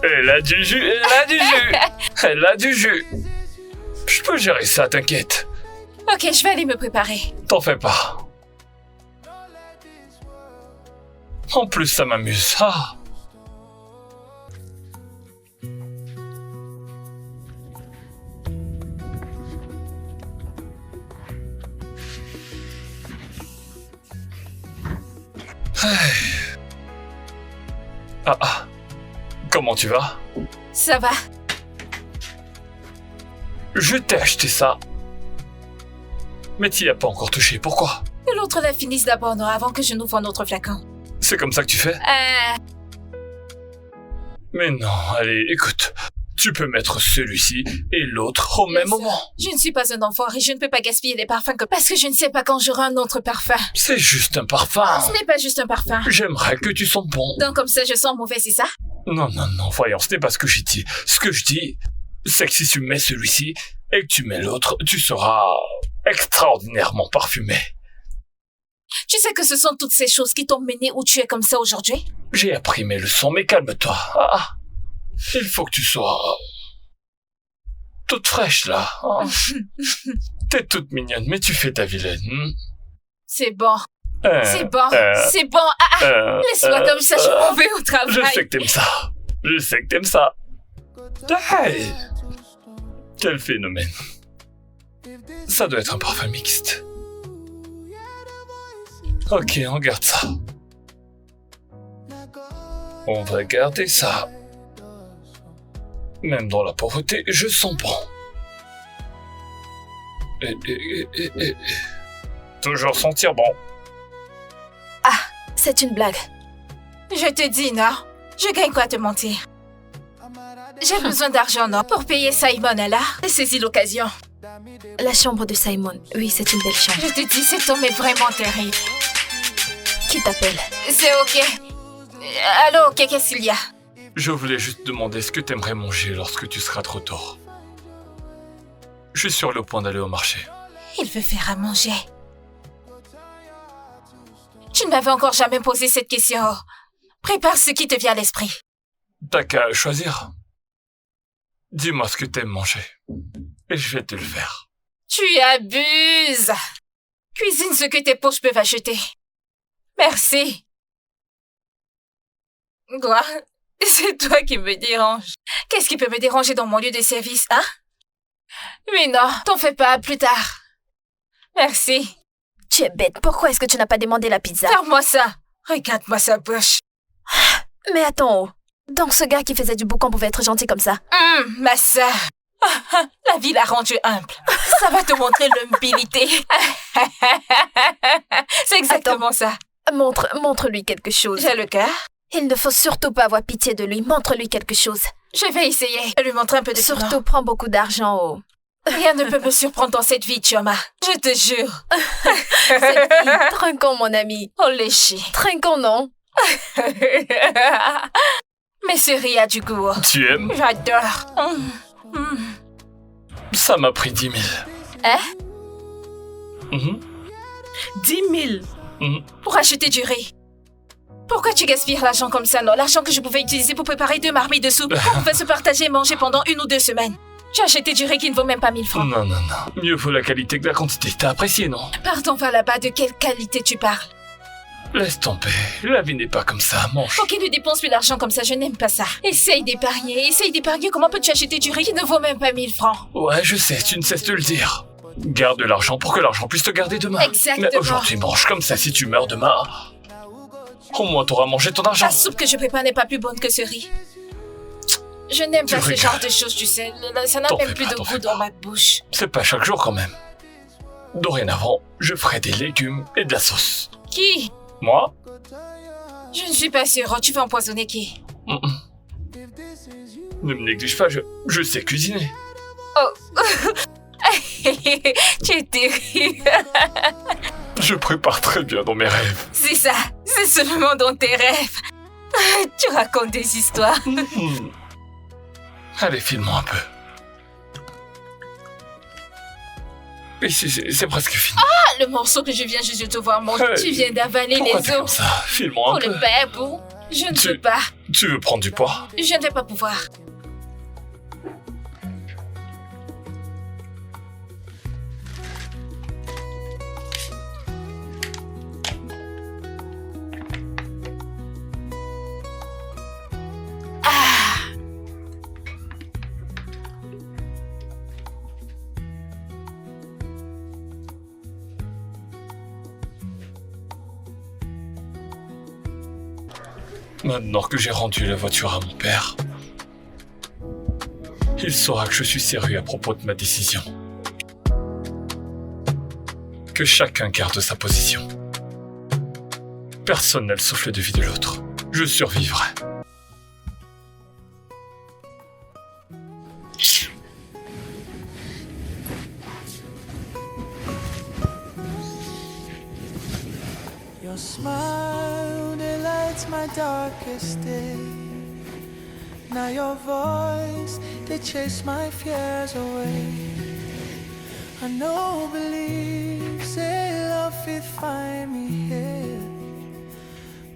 [SPEAKER 2] Elle a du jus, elle a du jus. Elle a du jus. Je peux gérer ça, t'inquiète.
[SPEAKER 4] Ok, je vais aller me préparer.
[SPEAKER 2] T'en fais pas. En plus, ça m'amuse. Ah. Hey. Ah. Comment tu vas?
[SPEAKER 4] Ça va.
[SPEAKER 2] Je t'ai acheté ça. Mais t'y as pas encore touché, pourquoi?
[SPEAKER 4] Que l'autre la finisse d'abord, non, avant que je n'ouvre un autre flacon.
[SPEAKER 2] C'est comme ça que tu fais? Mais non, allez, écoute. Tu peux mettre celui-ci et l'autre au même moment.
[SPEAKER 4] Je ne suis pas un enfant et je ne peux pas gaspiller les parfums parce que je ne sais pas quand j'aurai un autre parfum.
[SPEAKER 2] C'est juste un parfum.
[SPEAKER 4] Ce n'est pas juste un parfum.
[SPEAKER 2] J'aimerais que tu sentes bon.
[SPEAKER 4] Donc comme ça, je sens mauvais, c'est ça?
[SPEAKER 2] Non, voyons, ce n'est pas ce que j'ai dit. Ce que je dis, c'est que si tu mets celui-ci et que tu mets l'autre, tu seras extraordinairement parfumé.
[SPEAKER 4] Tu sais que ce sont toutes ces choses qui t'ont mené où tu es comme ça aujourd'hui?
[SPEAKER 2] J'ai appris mes leçons, mais calme-toi. Ah, il faut que tu sois toute fraîche, là. Ah. T'es toute mignonne, mais tu fais ta vilaine.
[SPEAKER 4] C'est bon. C'est bon. C'est bon. Laisse-moi comme ça, je m'en vais au travail.
[SPEAKER 2] Je sais que t'aimes ça. Je sais que t'aimes ça. Hey. Quel phénomène. Ça doit être un parfum mixte. Ok, on garde ça. On va garder ça. Même dans la pauvreté, je sens bon. Et. Toujours sentir bon.
[SPEAKER 7] C'est une blague.
[SPEAKER 4] Je te dis, non. Je gagne quoi à te mentir? J'ai besoin d'argent, non? Pour payer Simon, là. Et saisis l'occasion.
[SPEAKER 7] La chambre de Simon. Oui, c'est une belle chambre.
[SPEAKER 4] Je te dis, cet homme est vraiment terrible.
[SPEAKER 7] Qui t'appelle?
[SPEAKER 4] C'est ok. Allô, ok, qu'est-ce qu'il y a?
[SPEAKER 2] Je voulais juste demander ce que t'aimerais manger lorsque tu seras de retour. Je suis sur le point d'aller au marché.
[SPEAKER 4] Il veut faire à manger. Tu ne m'avais encore jamais posé cette question. Prépare ce qui te vient à l'esprit.
[SPEAKER 2] T'as qu'à choisir. Dis-moi ce que t'aimes manger. Et je vais te le faire.
[SPEAKER 4] Tu abuses. Cuisine ce que tes poches peuvent acheter. Merci. Quoi? C'est toi qui me dérange. Qu'est-ce qui peut me déranger dans mon lieu de service, hein? Mais non, t'en fais pas, plus tard. Merci.
[SPEAKER 7] Tu es bête. Pourquoi est-ce que tu n'as pas demandé la pizza?
[SPEAKER 4] Serre-moi ça. Regarde-moi sa bouche.
[SPEAKER 7] Mais attends. Oh. Donc ce gars qui faisait du boucan pouvait être gentil comme ça?
[SPEAKER 4] Ma sœur. La vie l'a rendu humble. Ça va te montrer l'humilité. C'est exactement ça.
[SPEAKER 7] Montre-lui quelque chose.
[SPEAKER 4] J'ai le cœur.
[SPEAKER 7] Il ne faut surtout pas avoir pitié de lui. Montre-lui quelque chose.
[SPEAKER 4] Je vais essayer de lui montrer un peu de
[SPEAKER 7] Surtout,
[SPEAKER 4] piment.
[SPEAKER 7] prends beaucoup d'argent. Oh.
[SPEAKER 4] Rien ne peut me surprendre dans cette vie, Chioma. Je te jure.
[SPEAKER 7] Cette fille, trinquons, mon ami.
[SPEAKER 4] Oh, léché.
[SPEAKER 7] Trinquons, non?
[SPEAKER 4] Mais ce riz a du goût.
[SPEAKER 2] Tu aimes?
[SPEAKER 4] J'adore.
[SPEAKER 2] Ça m'a pris 10 000.
[SPEAKER 4] Hein?
[SPEAKER 3] 10 000.
[SPEAKER 4] Pour acheter du riz. Pourquoi tu gaspilles l'argent comme ça, non? L'argent que je pouvais utiliser pour préparer 2 marmites de soupe. On pouvait se partager et manger pendant 1 ou 2 semaines. Tu as acheté du riz qui ne vaut même pas 1000 francs.
[SPEAKER 2] Non. Mieux vaut la qualité que la quantité. T'as apprécié, non?
[SPEAKER 4] Pardon, va là-bas. De quelle qualité tu parles?
[SPEAKER 2] Laisse tomber, la vie n'est pas comme ça, mange.
[SPEAKER 4] Pour qu'il ne dépense plus l'argent comme ça, je n'aime pas ça. Essaye d'épargner. Comment peux-tu acheter du riz qui ne vaut même pas 1000 francs?
[SPEAKER 2] Ouais, je sais, tu ne cesses de le dire. Garde de l'argent pour que l'argent puisse te garder demain.
[SPEAKER 4] Exactement.
[SPEAKER 2] Mais aujourd'hui, mange comme ça, si tu meurs demain, au moins t'auras mangé ton argent.
[SPEAKER 4] La soupe que je prépare n'est pas plus bonne que ce riz. Je n'aime pas ce genre de choses, tu sais. Ça n'a même plus de goût dans ma bouche.
[SPEAKER 2] C'est pas chaque jour quand même. Dorénavant, je ferai des légumes et de la sauce.
[SPEAKER 4] Qui?
[SPEAKER 2] Moi?
[SPEAKER 4] Je ne suis pas sûre. Tu vas empoisonner qui?
[SPEAKER 2] Ne me néglige pas, je sais cuisiner.
[SPEAKER 4] Oh. Tu es terrible.
[SPEAKER 2] Je prépare très bien dans mes rêves.
[SPEAKER 4] C'est ça. C'est seulement dans tes rêves. Tu racontes des histoires.
[SPEAKER 2] Allez, file-moi un peu. Et c'est presque fini.
[SPEAKER 4] Ah, le morceau que je viens juste de te voir manger.
[SPEAKER 2] Hey,
[SPEAKER 4] tu viens d'avaler
[SPEAKER 2] pourquoi
[SPEAKER 4] les
[SPEAKER 2] t'es comme
[SPEAKER 4] os.
[SPEAKER 2] ça? File-moi un
[SPEAKER 4] Oh,
[SPEAKER 2] peu.
[SPEAKER 4] le babou. Je ne peux pas.
[SPEAKER 2] Tu veux prendre du poids?
[SPEAKER 4] Je ne vais pas pouvoir.
[SPEAKER 2] Maintenant que j'ai rendu la voiture à mon père, il saura que je suis sérieux à propos de ma décision. Que chacun garde sa position. Personne n'a le souffle de vie de l'autre. Je survivrai.
[SPEAKER 5] Your smile, it lights my darkest day. Now your voice, they chase my fears away. I know, believe, say love it find me here.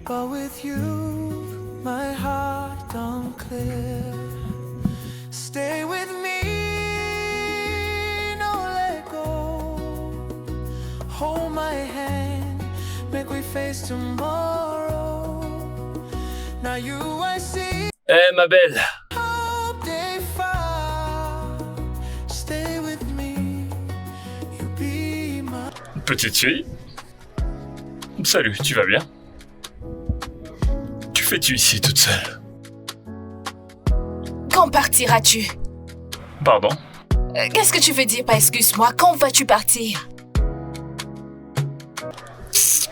[SPEAKER 5] But with you, my heart don't clear. Stay with me, no let go. Hold my hand, make we face tomorrow. Now you I see.
[SPEAKER 2] Eh ma belle,
[SPEAKER 5] Hope they found. Stay with me, you be my.
[SPEAKER 2] petite fille. Salut, tu vas bien? Que fais-tu ici toute seule?
[SPEAKER 4] Quand partiras-tu?
[SPEAKER 2] Pardon?
[SPEAKER 4] Qu'est-ce que tu veux dire par excuse-moi? Quand vas-tu partir?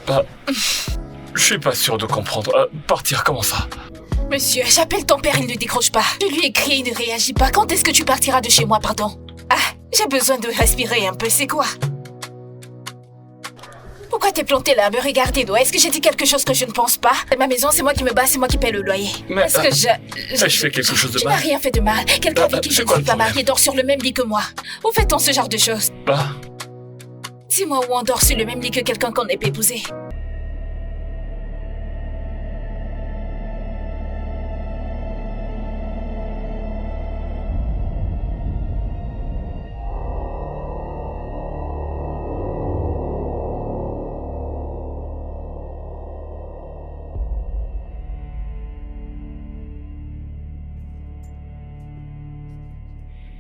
[SPEAKER 2] Bah, je suis pas sûr de comprendre. Partir, comment ça?
[SPEAKER 4] Monsieur, j'appelle ton père, il ne décroche pas. Je lui écris, il ne réagit pas. Quand est-ce que tu partiras de chez moi, pardon? Ah, j'ai besoin de respirer un peu, c'est quoi? Pourquoi t'es planté là, me regarder d'où? Est-ce que j'ai dit quelque chose que je ne pense pas? Ma maison, c'est moi qui me bats, c'est moi qui paie le loyer.
[SPEAKER 2] Mais,
[SPEAKER 4] Est-ce que
[SPEAKER 2] je fais quelque chose de
[SPEAKER 4] Tu
[SPEAKER 2] mal?
[SPEAKER 4] n'as rien fait de mal. Quelqu'un avec qui je
[SPEAKER 2] c'est
[SPEAKER 4] ne
[SPEAKER 2] quoi
[SPEAKER 4] suis
[SPEAKER 2] le
[SPEAKER 4] pas
[SPEAKER 2] problème?
[SPEAKER 4] mariée dort sur le même lit que moi. Où fait-on ce genre de choses?
[SPEAKER 2] Bah,
[SPEAKER 4] Dis-moi où on dort sur le même lit que quelqu'un qu'on n'est pas épousé.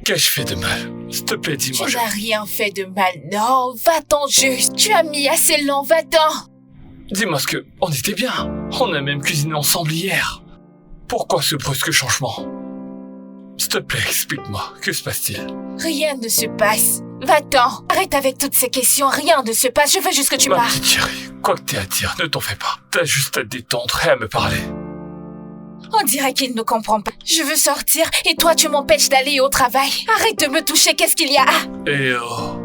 [SPEAKER 2] qu'ai-je fait de mal? S'il te plaît, dis-moi.
[SPEAKER 4] Tu n'as rien fait de mal, non. Va-t'en juste. Tu as mis assez long, va-t'en.
[SPEAKER 2] Dis-moi ce que... On était bien. On a même cuisiné ensemble hier. Pourquoi ce brusque changement? S'il te plaît, explique-moi. Que se passe-t-il?
[SPEAKER 4] Rien ne se passe. Va-t'en. Arrête avec toutes ces questions. Rien ne se passe. Je veux juste que tu
[SPEAKER 2] Ma
[SPEAKER 4] parles.
[SPEAKER 2] petite chérie, quoi que t'aies à dire, ne t'en fais pas. T'as juste à te détendre et à me parler.
[SPEAKER 4] On dirait qu'il ne comprend pas. Je veux sortir et toi tu m'empêches d'aller au travail. Arrête de me toucher, qu'est-ce qu'il y a?
[SPEAKER 2] Et oh...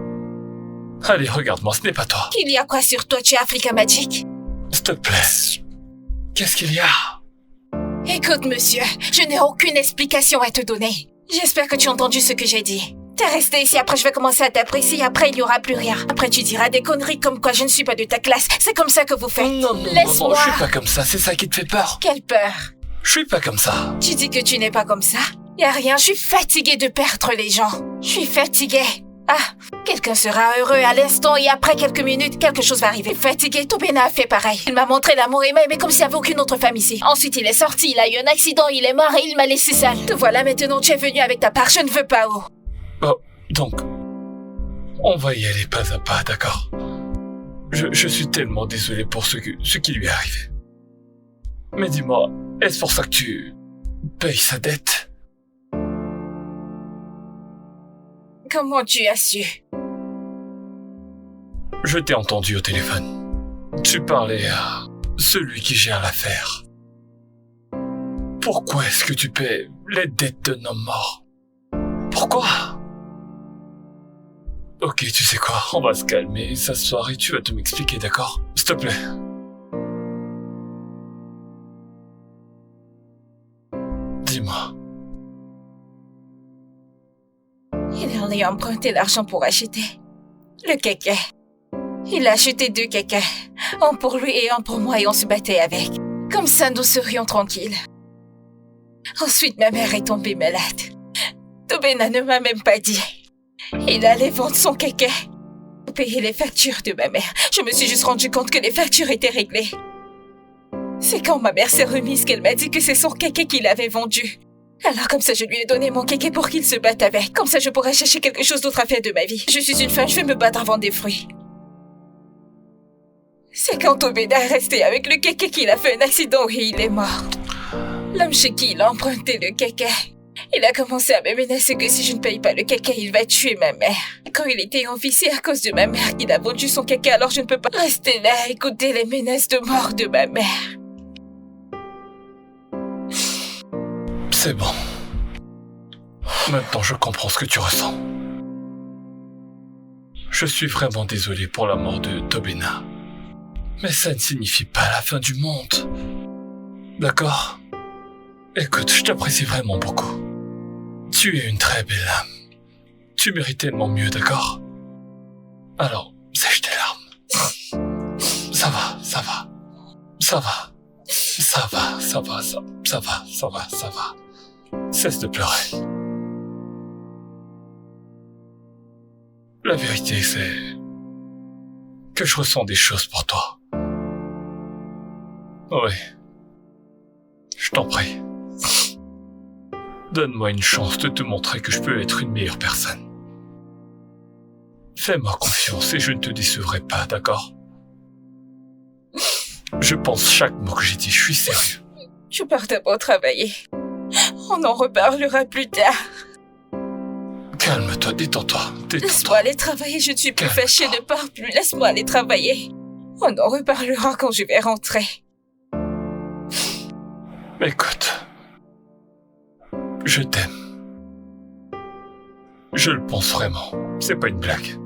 [SPEAKER 2] Allez, regarde-moi, ce n'est pas toi.
[SPEAKER 4] Il y a quoi sur toi? Tu es Africa Magic?
[SPEAKER 2] S'il te plaît. Qu'est-ce qu'il y a?
[SPEAKER 4] Écoute monsieur, je n'ai aucune explication à te donner. J'espère que tu as entendu ce que j'ai dit. T'es resté ici, après je vais commencer à t'apprécier, après il n'y aura plus rien. Après tu diras des conneries comme quoi je ne suis pas de ta classe. C'est comme ça que vous faites.
[SPEAKER 2] Non, non, non,
[SPEAKER 4] Laisse-moi.
[SPEAKER 2] je suis pas comme ça, c'est ça qui te fait peur.
[SPEAKER 4] Quelle peur.
[SPEAKER 2] Je suis pas comme ça.
[SPEAKER 4] Tu dis que tu n'es pas comme ça? Y a rien, je suis fatiguée de perdre les gens. Je suis fatiguée. Ah, quelqu'un sera heureux à l'instant et après quelques minutes, quelque chose va arriver. Fatigué, Tobena a fait pareil. Il m'a montré l'amour et m'aimait comme s'il n'y avait aucune autre femme ici. Ensuite, il est sorti, il a eu un accident, il est mort et il m'a laissé seule. Te voilà maintenant, tu es venu avec ta part, je ne veux pas, oh.
[SPEAKER 2] Oh, donc, on va y aller pas à pas, d'accord? Je suis tellement désolé pour ce qui lui est arrivé. Mais dis-moi, est-ce pour ça que tu payes sa dette?
[SPEAKER 4] Comment tu as su?
[SPEAKER 2] Je t'ai entendu au téléphone. Tu parlais à celui qui gère l'affaire. Pourquoi est-ce que tu paies les dettes d'un homme mort? Pourquoi? Ok, tu sais quoi, on va se calmer, s'asseoir et tu vas tout m'expliquer, d'accord? S'il te plaît. Dis-moi.
[SPEAKER 4] Il en a emprunté l'argent pour acheter le kéké. Il a acheté 2 kékés, un pour lui et un pour moi et on se battait avec. Comme ça, nous serions tranquilles. Ensuite, ma mère est tombée malade. Tobena ne m'a même pas dit. Il allait vendre son kéké pour payer les factures de ma mère. Je me suis juste rendu compte que les factures étaient réglées. C'est quand ma mère s'est remise qu'elle m'a dit que c'est son kéké qu'il avait vendu. Alors comme ça, je lui ai donné mon kéké pour qu'il se batte avec. Comme ça, je pourrais chercher quelque chose d'autre à faire de ma vie. Je suis une femme, je vais me battre à vendre des fruits. C'est quand Tobena est resté avec le kéké qu'il a fait un accident et il est mort. L'homme chez qui il a emprunté le kéké, il a commencé à me menacer que si je ne paye pas le kéké, il va tuer ma mère. Quand il était en vie, c'est à cause de ma mère qu'il a vendu son kéké, alors je ne peux pas rester là à écouter les menaces de mort de ma mère.
[SPEAKER 2] C'est bon. Maintenant, je comprends ce que tu ressens. Je suis vraiment désolé pour la mort de Tobena. Mais ça ne signifie pas la fin du monde. D'accord? Écoute, je t'apprécie vraiment beaucoup. Tu es une très belle âme. Tu mérites tellement mieux, d'accord? Alors, sèche tes larmes. Ça va, ça va. Ça va. Ça va, ça va, ça va, ça va, ça va. Cesse de pleurer. La vérité, c'est que je ressens des choses pour toi. Oui. Je t'en prie. Donne-moi une chance de te montrer que je peux être une meilleure personne. Fais-moi confiance et je ne te décevrai pas, d'accord? Je pense chaque mot que j'ai dit, je suis sérieux.
[SPEAKER 4] Je pars d'abord travailler. On en reparlera plus tard.
[SPEAKER 2] Calme-toi, détends-toi, détends-toi.
[SPEAKER 4] Laisse-moi aller travailler, je ne suis plus fâchée, ne pars plus. Laisse-moi aller travailler. On en reparlera quand je vais rentrer.
[SPEAKER 2] Écoute, je t'aime. Je le pense vraiment, c'est pas une blague.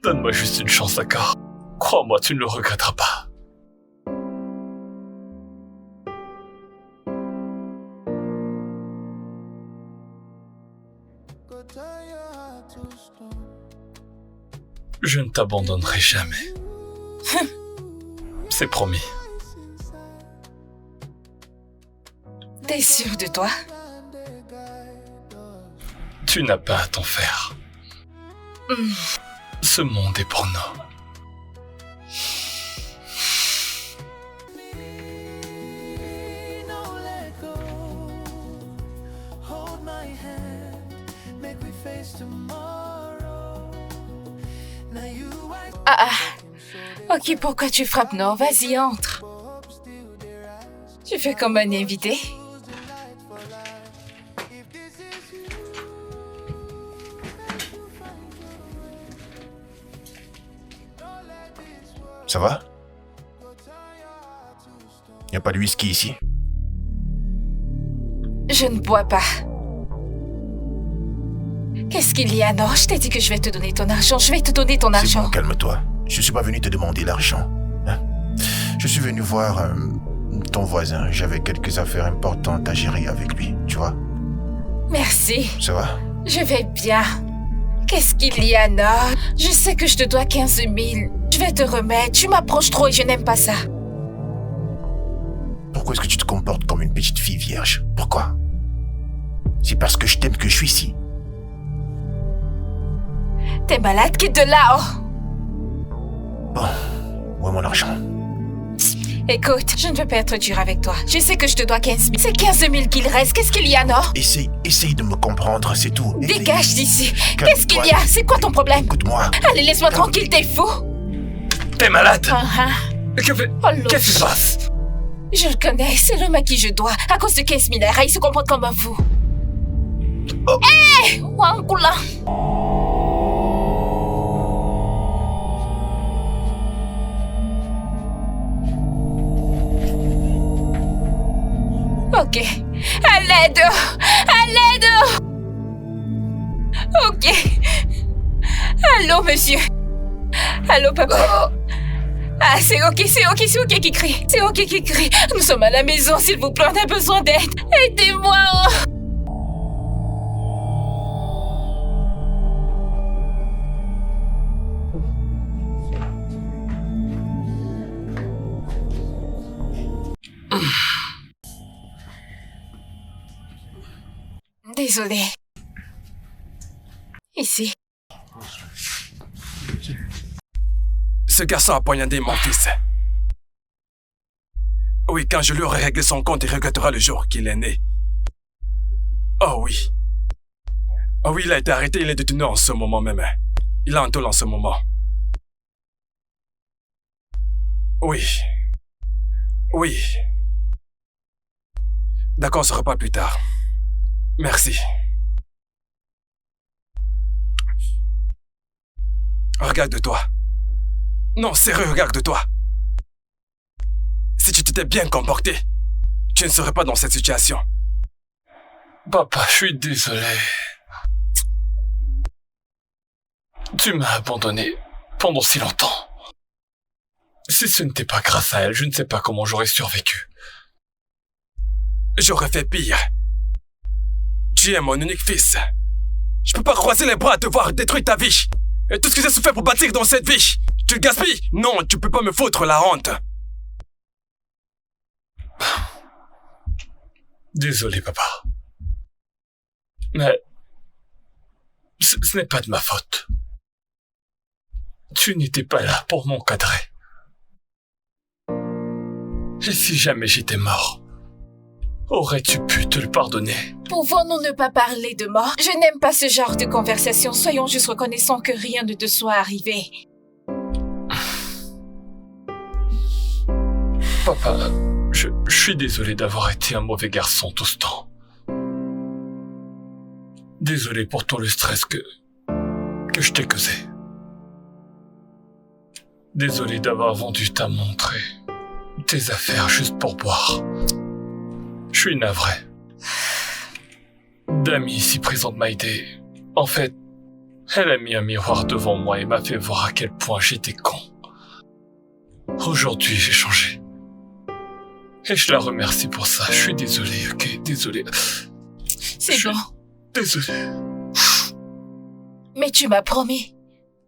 [SPEAKER 2] Donne-moi juste une chance, d'accord? Crois-moi, tu ne le regretteras pas. Je ne t'abandonnerai jamais. C'est promis.
[SPEAKER 4] T'es sûr de toi?
[SPEAKER 2] Tu n'as pas à t'en faire. Ce monde est pour nous.
[SPEAKER 4] Ok, pourquoi tu frappes? Non, vas-y, entre. Tu fais comme un invité.
[SPEAKER 6] Ça va? Y a pas de whisky ici?
[SPEAKER 4] Je ne bois pas. Qu'est-ce qu'il y a? Non, je t'ai dit que je vais te donner ton argent. Je vais te donner ton
[SPEAKER 6] C'est
[SPEAKER 4] argent.
[SPEAKER 6] bon, calme-toi. Je suis pas venu te demander l'argent. Hein? Je suis venu voir ton voisin. J'avais quelques affaires importantes à gérer avec lui, tu vois?
[SPEAKER 4] Merci.
[SPEAKER 6] Ça va?
[SPEAKER 4] Je vais bien. Qu'est-ce qu'il y a, non? Je sais que je te dois 15 000. Je vais te remettre. Tu m'approches trop et je n'aime pas ça.
[SPEAKER 6] Pourquoi est-ce que tu te comportes comme une petite fille vierge? Pourquoi? C'est parce que je t'aime que je suis ici.
[SPEAKER 4] T'es malade, quitte de là, oh!
[SPEAKER 6] Bon, où est mon argent?
[SPEAKER 4] Écoute, je ne veux pas être dur avec toi. Je sais que je te dois 15 000. C'est 15 000 qu'il reste. Qu'est-ce qu'il y a, non?
[SPEAKER 6] Essaye de me comprendre, c'est tout.
[SPEAKER 4] Dégage d'ici. Qu'est-ce qu'il y a? C'est quoi ton problème?
[SPEAKER 6] Écoute-moi.
[SPEAKER 4] Allez, laisse-moi tranquille, t'es fou.
[SPEAKER 2] T'es malade?
[SPEAKER 4] Oh, l'autre.
[SPEAKER 2] Qu'est-ce qui se passe?
[SPEAKER 4] Je le connais, c'est l'homme à qui je dois. À cause de 15 000 il se comporte comme un fou.
[SPEAKER 6] Oh.
[SPEAKER 4] Hé! Wangula! Ok. À l'aide! À l'aide! Ok. Allô, monsieur? Allô, papa? Ah, c'est ok qui crie. C'est ok qui crie. Nous sommes à la maison, s'il vous plaît, on a besoin d'aide. Aidez-moi! Désolée. Ici.
[SPEAKER 1] Ce garçon a poignardé mon fils. Oui, quand je lui aurai réglé son compte, il regrettera le jour qu'il est né. Oh oui. Oh oui, il a été arrêté, il est détenu en ce moment même. Il est en tôle en ce moment. Oui. Oui. D'accord, on se reparle plus tard. Merci. Regarde-toi. Non, sérieux, regarde-toi. Si tu t'étais bien comporté, tu ne serais pas dans cette situation.
[SPEAKER 2] Papa, je suis désolé. Tu m'as abandonné pendant si longtemps. Si ce n'était pas grâce à elle, je ne sais pas comment j'aurais survécu.
[SPEAKER 1] J'aurais fait pire. Tu es mon unique fils. Je peux pas croiser les bras à te voir détruire ta vie. Et tout ce que j'ai souffert pour bâtir dans cette vie, tu le gaspilles? Non, tu peux pas me foutre la honte.
[SPEAKER 2] Désolé, papa. Mais ce n'est pas de ma faute. Tu n'étais pas là pour m'encadrer. Et si jamais j'étais mort, aurais-tu pu te le pardonner?
[SPEAKER 4] Pouvons-nous ne pas parler de mort? Je n'aime pas ce genre de conversation. Soyons juste reconnaissants que rien ne te soit arrivé.
[SPEAKER 2] Papa, je suis désolé d'avoir été un mauvais garçon tout ce temps. Désolé pour tout le stress que je t'ai causé. Désolé d'avoir vendu ta montre et tes affaires juste pour boire. Je suis navré. Dami ici présente m'a aidé. En fait, elle a mis un miroir devant moi et m'a fait voir à quel point j'étais con. Aujourd'hui, j'ai changé. Et je la remercie pour ça. Je suis désolé, ok? Désolé.
[SPEAKER 4] C'est bon.
[SPEAKER 2] Désolé.
[SPEAKER 4] Mais tu m'as promis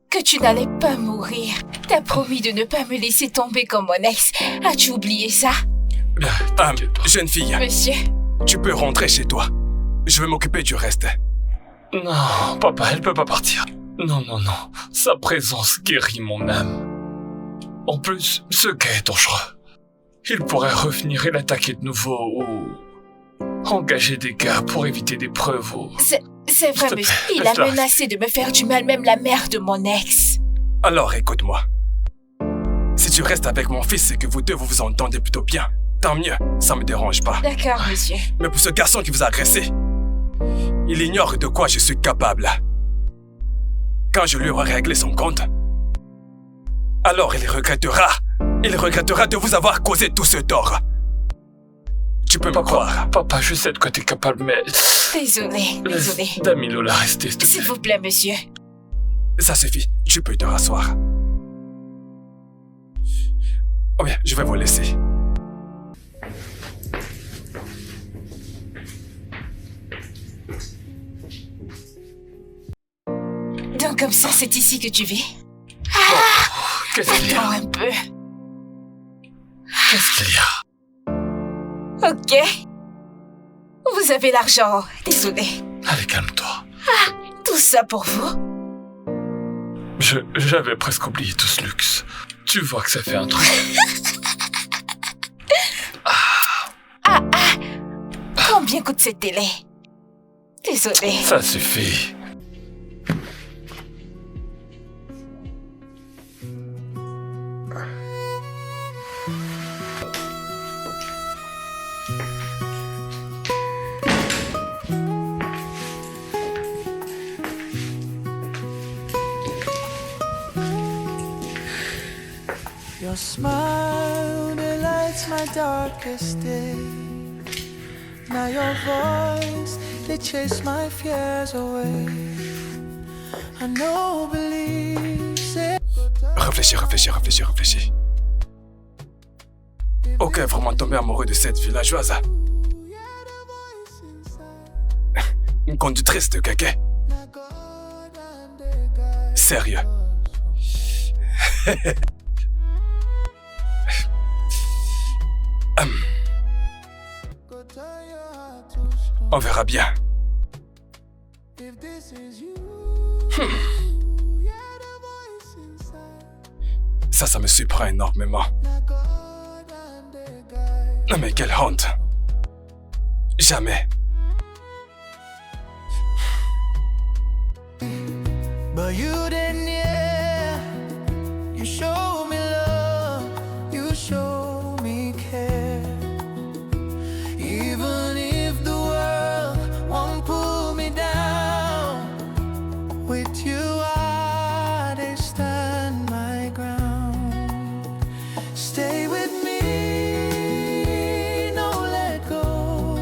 [SPEAKER 4] que tu n'allais pas mourir. T'as promis de ne pas me laisser tomber comme mon ex. As-tu oublié ça?
[SPEAKER 1] Jeune fille.
[SPEAKER 4] Monsieur.
[SPEAKER 1] Tu peux rentrer chez toi. Je vais m'occuper du reste.
[SPEAKER 2] Non, papa, elle peut pas partir. Non. Sa présence guérit mon âme. En plus, ce gars est dangereux. Il pourrait revenir et l'attaquer de nouveau ou engager des gars pour éviter des preuves ou...
[SPEAKER 4] C'est vrai, monsieur. Il a menacé de me faire du mal, même la mère de mon ex.
[SPEAKER 1] Alors écoute-moi. Si tu restes avec mon fils et que vous deux vous entendez plutôt bien, tant mieux, ça me dérange pas.
[SPEAKER 4] D'accord, monsieur.
[SPEAKER 1] Mais pour ce garçon qui vous a agressé, il ignore de quoi je suis capable. Quand je lui aurai réglé son compte, alors il regrettera de vous avoir causé tout ce tort. Tu peux me croire.
[SPEAKER 2] Papa, je sais de quoi t'es capable, mais...
[SPEAKER 4] Désolé.
[SPEAKER 2] Dami Lola, restez, s'il te plaît.
[SPEAKER 4] S'il vous plaît, monsieur.
[SPEAKER 1] Ça suffit, tu peux te rasseoir. Oh bien, je vais vous laisser.
[SPEAKER 4] Donc comme ça, c'est ici que tu vis?
[SPEAKER 2] Qu'est-ce qu'il y a?
[SPEAKER 4] Attends un peu.
[SPEAKER 2] Qu'est-ce qu'il y a?
[SPEAKER 4] Ok. Vous avez l'argent. Désolé.
[SPEAKER 2] Allez, calme-toi.
[SPEAKER 4] Tout ça pour vous?
[SPEAKER 2] J'avais presque oublié tout ce luxe. Tu vois que ça fait un truc.
[SPEAKER 4] Combien coûte cette télé? Désolé.
[SPEAKER 2] Ça suffit.
[SPEAKER 5] Your smile delights my darkest day. Now your voice, they chase my fears away. I know, believe it.
[SPEAKER 1] Réfléchis. Ok, vraiment tomber amoureux de cette villageoise. Une conductrice de caca. Sérieux. On verra bien. Ça me surprend énormément. Mais quelle honte. Jamais.
[SPEAKER 5] But you didn't, yeah. You show me love, you show me care. Even if the world won't pull me down, with you I stand my ground. Stay with me, no let go.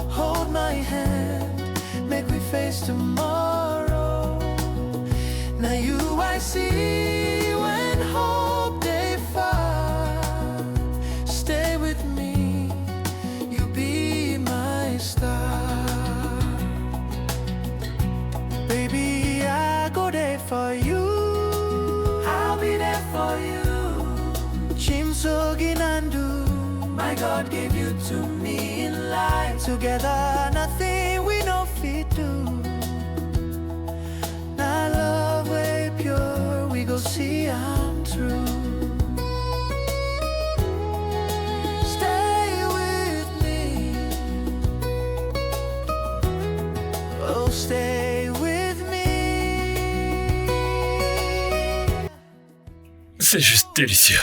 [SPEAKER 5] Hold my hand, make me face tomorrow. Now you I see when hope they find. Stay with me, you be my star. Baby, I go there for you. I'll be there for you. Chimsoginandu, my God gave you to me in life. Together, nothing we no fit do. Now love way pure, we go see I'm true. Stay with me. Oh, stay with me.
[SPEAKER 2] C'est juste délicieux.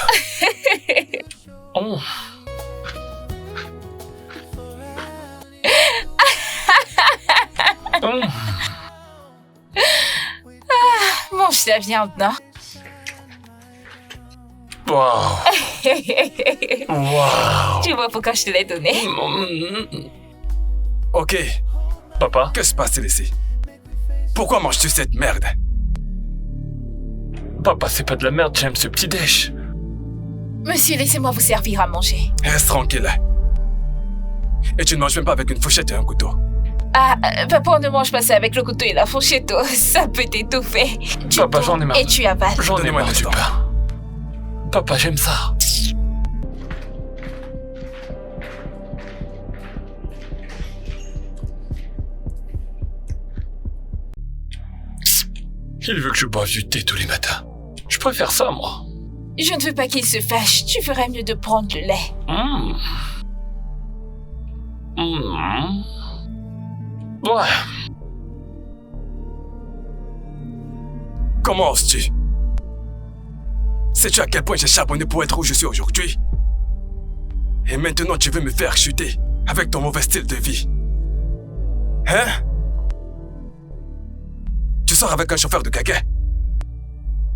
[SPEAKER 2] Oh. Oh.
[SPEAKER 4] Mange la viande, non?
[SPEAKER 2] Wow. Wow.
[SPEAKER 4] Tu vois pourquoi je te l'ai donné?
[SPEAKER 1] Ok,
[SPEAKER 2] Papa,
[SPEAKER 1] que se passe-t-il ici? Pourquoi manges-tu cette merde?
[SPEAKER 2] Papa, c'est pas de la merde, j'aime ce petit déj.
[SPEAKER 4] Monsieur, laissez-moi vous servir à manger.
[SPEAKER 1] Reste tranquille. Et tu ne manges même pas avec une fourchette et un couteau.
[SPEAKER 4] Papa, on ne mange pas ça avec le couteau et la fourchette. Ça peut t'étouffer. Tu
[SPEAKER 2] Papa,
[SPEAKER 4] tournes
[SPEAKER 2] j'en ai marre.
[SPEAKER 4] et tu avales.
[SPEAKER 2] J'en ai
[SPEAKER 1] Donnez-moi
[SPEAKER 2] marre
[SPEAKER 1] un
[SPEAKER 2] du
[SPEAKER 1] instant.
[SPEAKER 2] pain. Papa, j'aime ça. Il veut que je boive du thé tous les matins. Je préfère ça, moi.
[SPEAKER 4] Je ne veux pas qu'il se fâche. Tu ferais mieux de prendre le lait.
[SPEAKER 2] Ouais.
[SPEAKER 1] Comment oses-tu? Sais-tu à quel point j'ai charbonné pour être où je suis aujourd'hui? Et maintenant tu veux me faire chuter avec ton mauvais style de vie. Hein? Tu sors avec un chauffeur de caca?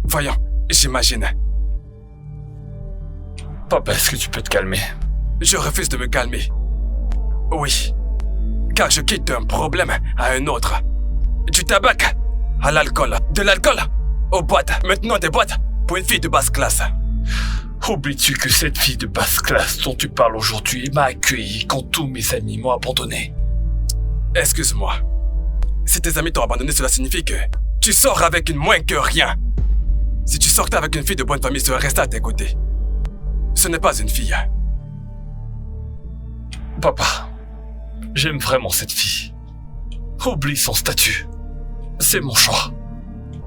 [SPEAKER 1] Voyons, j'imagine.
[SPEAKER 2] Papa, est-ce que tu peux te calmer?
[SPEAKER 1] Je refuse de me calmer. Oui, car je quitte d'un problème à un autre. Du tabac à l'alcool, de l'alcool aux boîtes, maintenant des boîtes pour une fille de basse classe.
[SPEAKER 2] Oublies-tu que cette fille de basse classe dont tu parles aujourd'hui m'a accueilli quand tous mes amis m'ont abandonné?
[SPEAKER 1] Excuse-moi. Si tes amis t'ont abandonné, cela signifie que tu sors avec une moins que rien. Si tu sortais avec une fille de bonne famille, elle serait restée à tes côtés. Ce n'est pas une fille.
[SPEAKER 2] Papa, j'aime vraiment cette fille. Oublie son statut. C'est mon choix.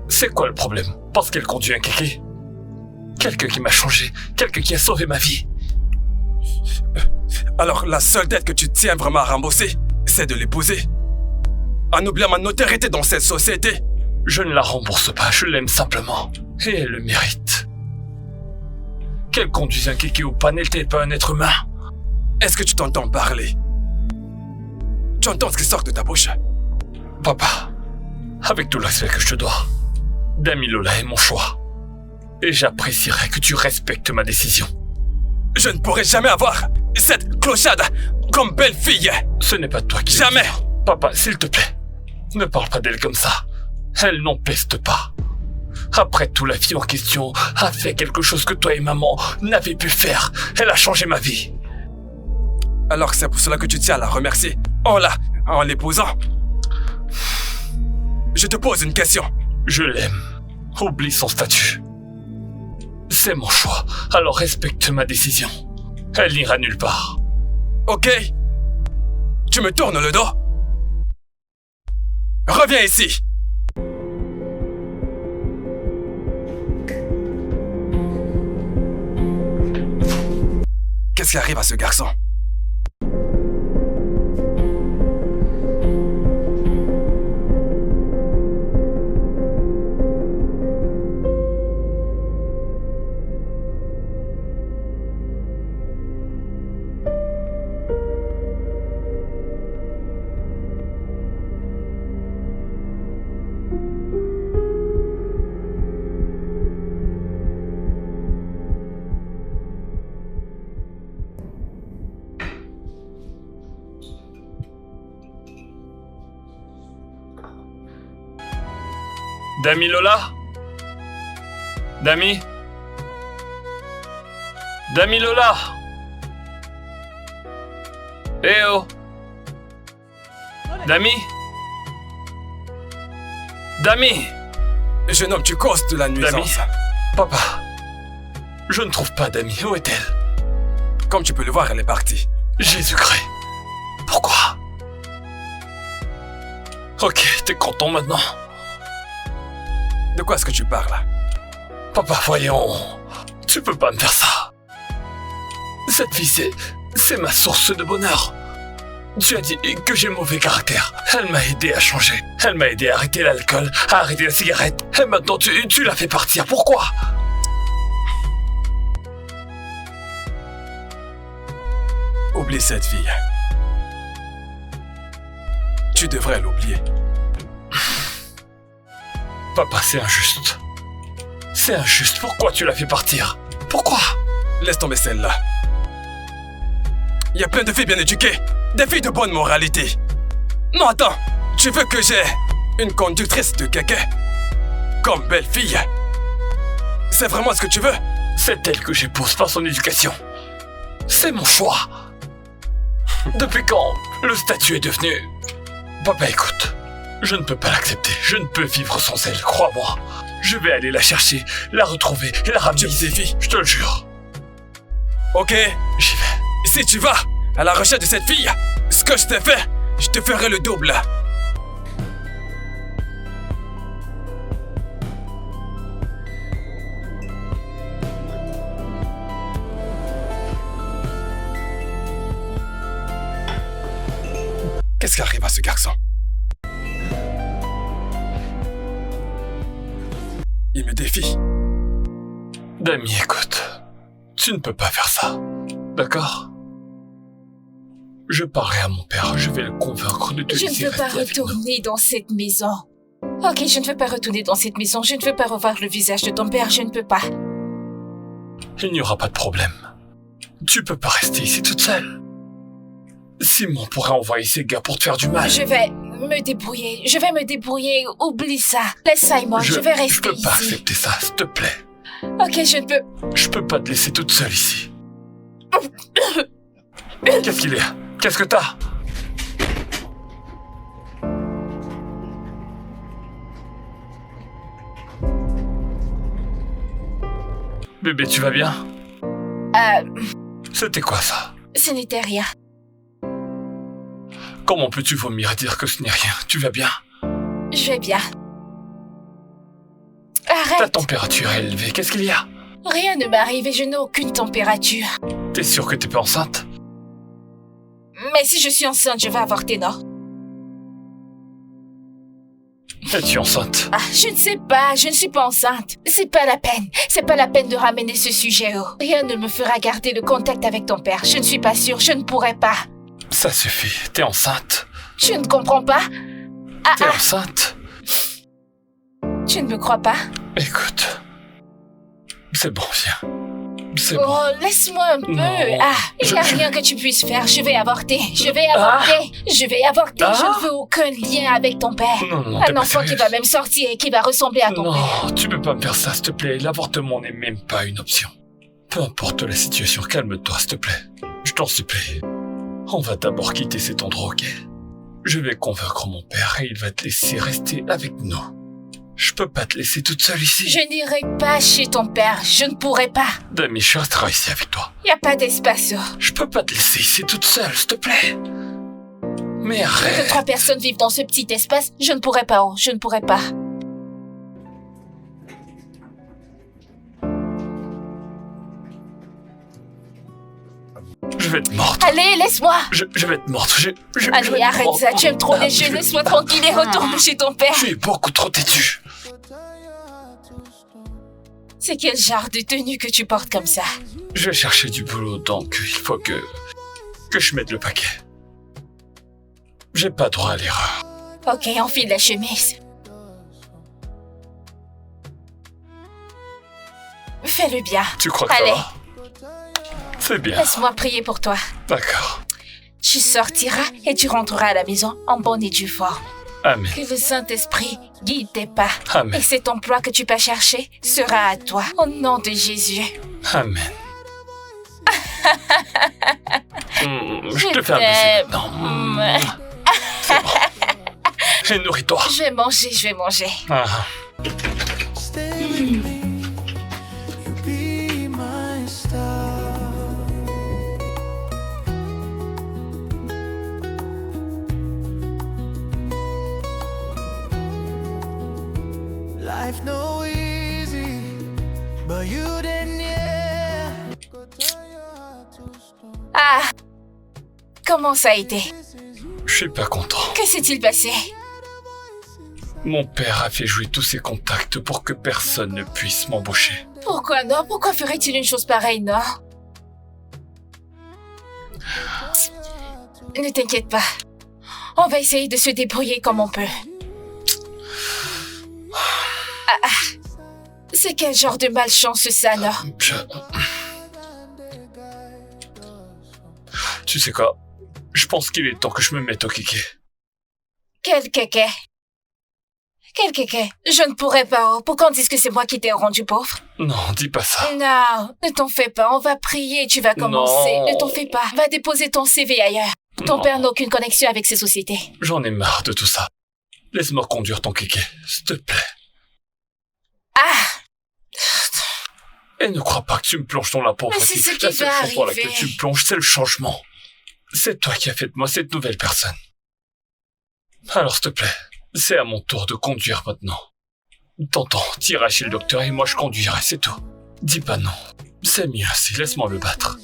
[SPEAKER 2] C'est quoi le problème? Parce qu'elle conduit un kéké? Quelqu'un qui m'a changé, quelqu'un qui a sauvé ma vie.
[SPEAKER 1] Alors la seule dette que tu tiens vraiment à rembourser, c'est de l'épouser. En oubliant ma notoriété dans cette société.
[SPEAKER 2] Je ne la rembourse pas, je l'aime simplement. Et elle le mérite. Qu'elle conduise un kéké ou pas n'était pas un être humain.
[SPEAKER 1] Est-ce que tu t'entends parler? Tu entends ce qui sort de ta bouche?
[SPEAKER 2] Papa, avec tout le respect que je te dois, Damilola est mon choix. Et j'apprécierais que tu respectes ma décision.
[SPEAKER 1] Je ne pourrai jamais avoir cette clochade comme belle-fille.
[SPEAKER 2] Ce n'est pas toi qui...
[SPEAKER 1] Jamais.
[SPEAKER 2] Papa, s'il te plaît, ne parle pas d'elle comme ça. Elle n'en peste pas. Après tout, la fille en question a fait quelque chose que toi et maman n'avaient pu faire. Elle a changé ma vie.
[SPEAKER 1] Alors c'est pour cela que tu tiens à la remercier en l'épousant. Je te pose une question.
[SPEAKER 2] Je l'aime. Oublie son statut. C'est mon choix, alors respecte ma décision. Elle n'ira nulle part.
[SPEAKER 1] Ok. Tu me tournes le dos. Reviens ici. Qu'est-ce qui arrive à ce garçon?
[SPEAKER 2] Damilola? Damilola? Eh oh! Dami?
[SPEAKER 1] Jeune homme, tu causes de la nuisance.
[SPEAKER 2] Papa, je ne trouve pas Dami. Où est-elle?
[SPEAKER 1] Comme tu peux le voir, elle est partie.
[SPEAKER 2] Jésus-Christ. Pourquoi? Ok, t'es content maintenant?
[SPEAKER 1] De quoi est-ce que tu parles?
[SPEAKER 2] Papa, voyons. Tu peux pas me faire ça. Cette fille, c'est ma source de bonheur. Tu as dit que j'ai mauvais caractère. Elle m'a aidé à changer. Elle m'a aidé à arrêter l'alcool, à arrêter la cigarette. Et maintenant, tu la fais partir. Pourquoi?
[SPEAKER 1] Oublie cette fille. Tu devrais l'oublier.
[SPEAKER 2] Papa, c'est injuste. C'est injuste. Pourquoi tu l'as fait partir? Pourquoi?
[SPEAKER 1] Laisse tomber celle-là. Il y a plein de filles bien éduquées. Des filles de bonne moralité. Non, attends. Tu veux que j'ai une conductrice de kéké comme belle-fille? C'est vraiment ce que tu veux?
[SPEAKER 2] C'est elle que j'épouse, pas son éducation. C'est mon choix. Depuis quand le statut est devenu... Papa, écoute. Je ne peux pas l'accepter. Je ne peux vivre sans elle, crois-moi. Je vais aller la chercher, la retrouver et la ramener ici. Je te le jure.
[SPEAKER 1] Ok.
[SPEAKER 2] J'y vais.
[SPEAKER 1] Si tu vas à la recherche de cette fille, ce que je t'ai fait, je te ferai le double. Qu'est-ce qui arrive à ce garçon? Il me défie.
[SPEAKER 2] Dami, écoute. Tu ne peux pas faire ça. D'accord? Je parlerai à mon père. Je vais le convaincre de te laisser
[SPEAKER 4] Je ne veux pas retourner dans cette maison. Ok, je ne veux pas retourner dans cette maison. Je ne veux pas revoir le visage de ton père. Je ne peux pas.
[SPEAKER 2] Il n'y aura pas de problème. Tu peux pas rester ici toute seule. Simon pourrait envoyer ses gars pour te faire du mal.
[SPEAKER 4] Je vais me débrouiller. Oublie ça. Laisse ça et moi. Je vais rester ici.
[SPEAKER 2] Je peux pas accepter ça, s'il te plaît.
[SPEAKER 4] Ok, je ne peux...
[SPEAKER 2] Je peux pas te laisser toute seule ici. Qu'est-ce qu'il y a? Qu'est-ce que t'as? Bébé, tu vas bien? C'était quoi ça?
[SPEAKER 4] Ce n'était rien.
[SPEAKER 2] Comment peux-tu vomir et dire que ce n'est rien? Tu vas bien?
[SPEAKER 4] Je vais bien.
[SPEAKER 2] Ta
[SPEAKER 4] Arrête.
[SPEAKER 2] température est élevée, qu'est-ce qu'il y a?
[SPEAKER 4] Rien ne m'arrive et je n'ai aucune température.
[SPEAKER 2] T'es sûr que t'es pas enceinte?
[SPEAKER 4] Mais si je suis enceinte, je vais avorter, non?
[SPEAKER 2] Es-tu enceinte?
[SPEAKER 4] Ah, je ne sais pas, je ne suis pas enceinte. C'est pas la peine. C'est pas la peine de ramener ce sujet haut. Rien ne me fera garder le contact avec ton père. Je ne suis pas sûre, je ne pourrai pas.
[SPEAKER 2] Ça suffit, t'es enceinte.
[SPEAKER 4] Tu ne comprends pas?
[SPEAKER 2] T'es enceinte?
[SPEAKER 4] Tu ne me crois pas?
[SPEAKER 2] Écoute, c'est bon, viens. C'est bon.
[SPEAKER 4] Oh, laisse-moi un peu.
[SPEAKER 2] Non,
[SPEAKER 4] Il n'y a rien que tu puisses faire. Je vais avorter. Je vais avorter. Je vais avorter.
[SPEAKER 2] Ah.
[SPEAKER 4] Je ne veux aucun lien avec ton père.
[SPEAKER 2] Non, t'es
[SPEAKER 4] Un
[SPEAKER 2] pas
[SPEAKER 4] enfant qui
[SPEAKER 2] sérieuse.
[SPEAKER 4] va même sortir et qui va ressembler à ton père.
[SPEAKER 2] Non, tu peux pas me faire ça, s'il te plaît. L'avortement n'est même pas une option. Peu importe la situation, calme-toi, s'il te plaît. Je t'en supplie. On va d'abord quitter cet endroit, ok? Je vais convaincre mon père et il va te laisser rester avec nous. Je peux pas te laisser toute seule ici.
[SPEAKER 4] Je n'irai pas chez ton père. Je ne pourrai pas.
[SPEAKER 2] Dami, je resterai ici avec toi.
[SPEAKER 4] Il n'y a pas d'espace.
[SPEAKER 2] Je peux pas te laisser ici toute seule, s'il te plaît. Mais
[SPEAKER 4] Que
[SPEAKER 2] arrête.
[SPEAKER 4] 3 personnes vivent dans ce petit espace, je ne pourrai pas. Je ne pourrai pas.
[SPEAKER 2] Je vais être morte.
[SPEAKER 4] Allez, laisse-moi.
[SPEAKER 2] Je vais être morte. Je vais
[SPEAKER 4] Allez,
[SPEAKER 2] être
[SPEAKER 4] arrête
[SPEAKER 2] morte.
[SPEAKER 4] ça. Tu aimes trop les
[SPEAKER 2] Je
[SPEAKER 4] jeux.
[SPEAKER 2] vais-
[SPEAKER 4] Laisse-moi tranquille et retourne chez ton père.
[SPEAKER 2] Tu es beaucoup trop têtu.
[SPEAKER 4] C'est quel genre de tenue que tu portes comme ça?
[SPEAKER 2] Je vais chercher du boulot, donc il faut que je mette le paquet. J'ai pas droit à l'erreur.
[SPEAKER 4] Ok, enfile la chemise. Fais-le bien.
[SPEAKER 2] Tu crois que
[SPEAKER 4] Allez.
[SPEAKER 2] ça va? C'est bien.
[SPEAKER 4] Laisse-moi prier pour toi.
[SPEAKER 2] D'accord.
[SPEAKER 4] Tu sortiras et tu rentreras à la maison en bonne et due forme.
[SPEAKER 2] Amen.
[SPEAKER 4] Que le Saint-Esprit guide tes pas.
[SPEAKER 2] Amen.
[SPEAKER 4] Et cet emploi que tu peux chercher sera à toi. Au nom de Jésus.
[SPEAKER 2] Amen. Je te
[SPEAKER 4] Je
[SPEAKER 2] fais un
[SPEAKER 4] t'aime.
[SPEAKER 2] baiser maintenant. C'est bon. Et nourris-toi.
[SPEAKER 4] Je vais manger, je vais manger.
[SPEAKER 2] Ah.
[SPEAKER 5] Stay with me. You be my star. Life no easy, but you didn't, yeah. Go tell your heart to stone.
[SPEAKER 4] Ah! Comment ça a été?
[SPEAKER 2] Je suis pas content.
[SPEAKER 4] Que s'est-il passé?
[SPEAKER 2] Mon père a fait jouer tous ses contacts pour que personne ne puisse m'embaucher.
[SPEAKER 4] Pourquoi non? Pourquoi ferait-il une chose pareille, non? Ne t'inquiète pas. On va essayer de se débrouiller comme on peut. C'est quel genre de malchance ça, non?
[SPEAKER 2] Tu sais quoi? Je pense qu'il est temps que je me mette au kéké.
[SPEAKER 4] Quel kéké? Quel kéké? Je ne pourrais pas. Pour qu'on dise que c'est moi qui t'ai rendu pauvre.
[SPEAKER 2] Non, dis pas ça.
[SPEAKER 4] Non, ne t'en fais pas. On va prier. Tu vas commencer.
[SPEAKER 2] Non.
[SPEAKER 4] Ne t'en fais pas. Va déposer ton CV ailleurs. Ton
[SPEAKER 2] Non.
[SPEAKER 4] père n'a aucune connexion avec ces sociétés.
[SPEAKER 2] J'en ai marre de tout ça. Laisse-moi conduire ton kéké, s'il te plaît.
[SPEAKER 4] Ah!
[SPEAKER 2] Et ne crois pas que tu me plonges dans la pauvreté.
[SPEAKER 4] Mais c'est ce qui
[SPEAKER 2] La seule
[SPEAKER 4] va
[SPEAKER 2] chose dans
[SPEAKER 4] arriver.
[SPEAKER 2] laquelle tu me plonges, c'est le changement. C'est toi qui as fait de moi cette nouvelle personne. Alors, s'il te plaît, c'est à mon tour de conduire maintenant. T'entends, t'iras chez le docteur et moi je conduirai, c'est tout. Dis pas non. C'est mieux ainsi, laisse-moi me battre.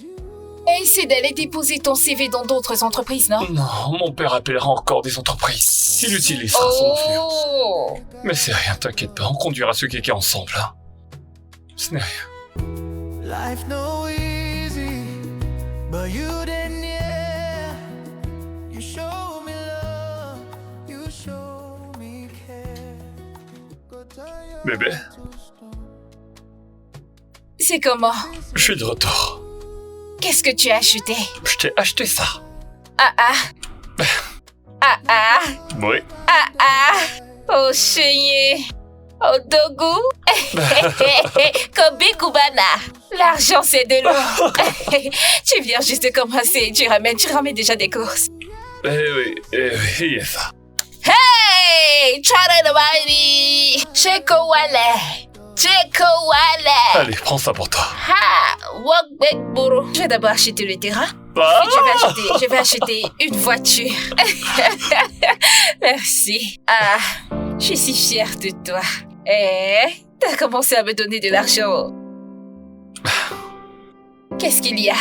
[SPEAKER 4] Essaie d'aller déposer ton CV dans d'autres entreprises, non?
[SPEAKER 2] Non, mon père appellera encore des entreprises. Il utilisera son influence.
[SPEAKER 4] Oh!
[SPEAKER 2] Mais c'est rien, t'inquiète pas, on conduira ce kéké ensemble, hein. Ce n'est rien.
[SPEAKER 5] Life no easy, but you didn't, yeah. You show me love, you show me care. Go tell your
[SPEAKER 2] Bébé,
[SPEAKER 5] heart to stone.
[SPEAKER 4] C'est comment?
[SPEAKER 2] je suis de retour.
[SPEAKER 4] Qu'est-ce que tu as acheté?
[SPEAKER 2] Je t'ai acheté ça.
[SPEAKER 4] Ah ah! Ah ah!
[SPEAKER 2] Oui.
[SPEAKER 4] Ah ah! Oh chérie! Oh dogu! Kobe Kubana! L'argent c'est de l'eau! Tu viens juste de commencer, tu ramènes déjà des courses.
[SPEAKER 2] Eh oui, il y a ça.
[SPEAKER 4] Hey! Charanawari! Cheko Wale! Cheko Wale!
[SPEAKER 2] Allez, prends ça pour toi.
[SPEAKER 4] Ha! Wok Bek Buru! Je vais d'abord acheter le terrain.
[SPEAKER 2] Ah,
[SPEAKER 4] Je vais acheter une voiture. Merci. Ah, je suis si fière de toi. T'as commencé à me donner de l'argent. Qu'est-ce qu'il y a?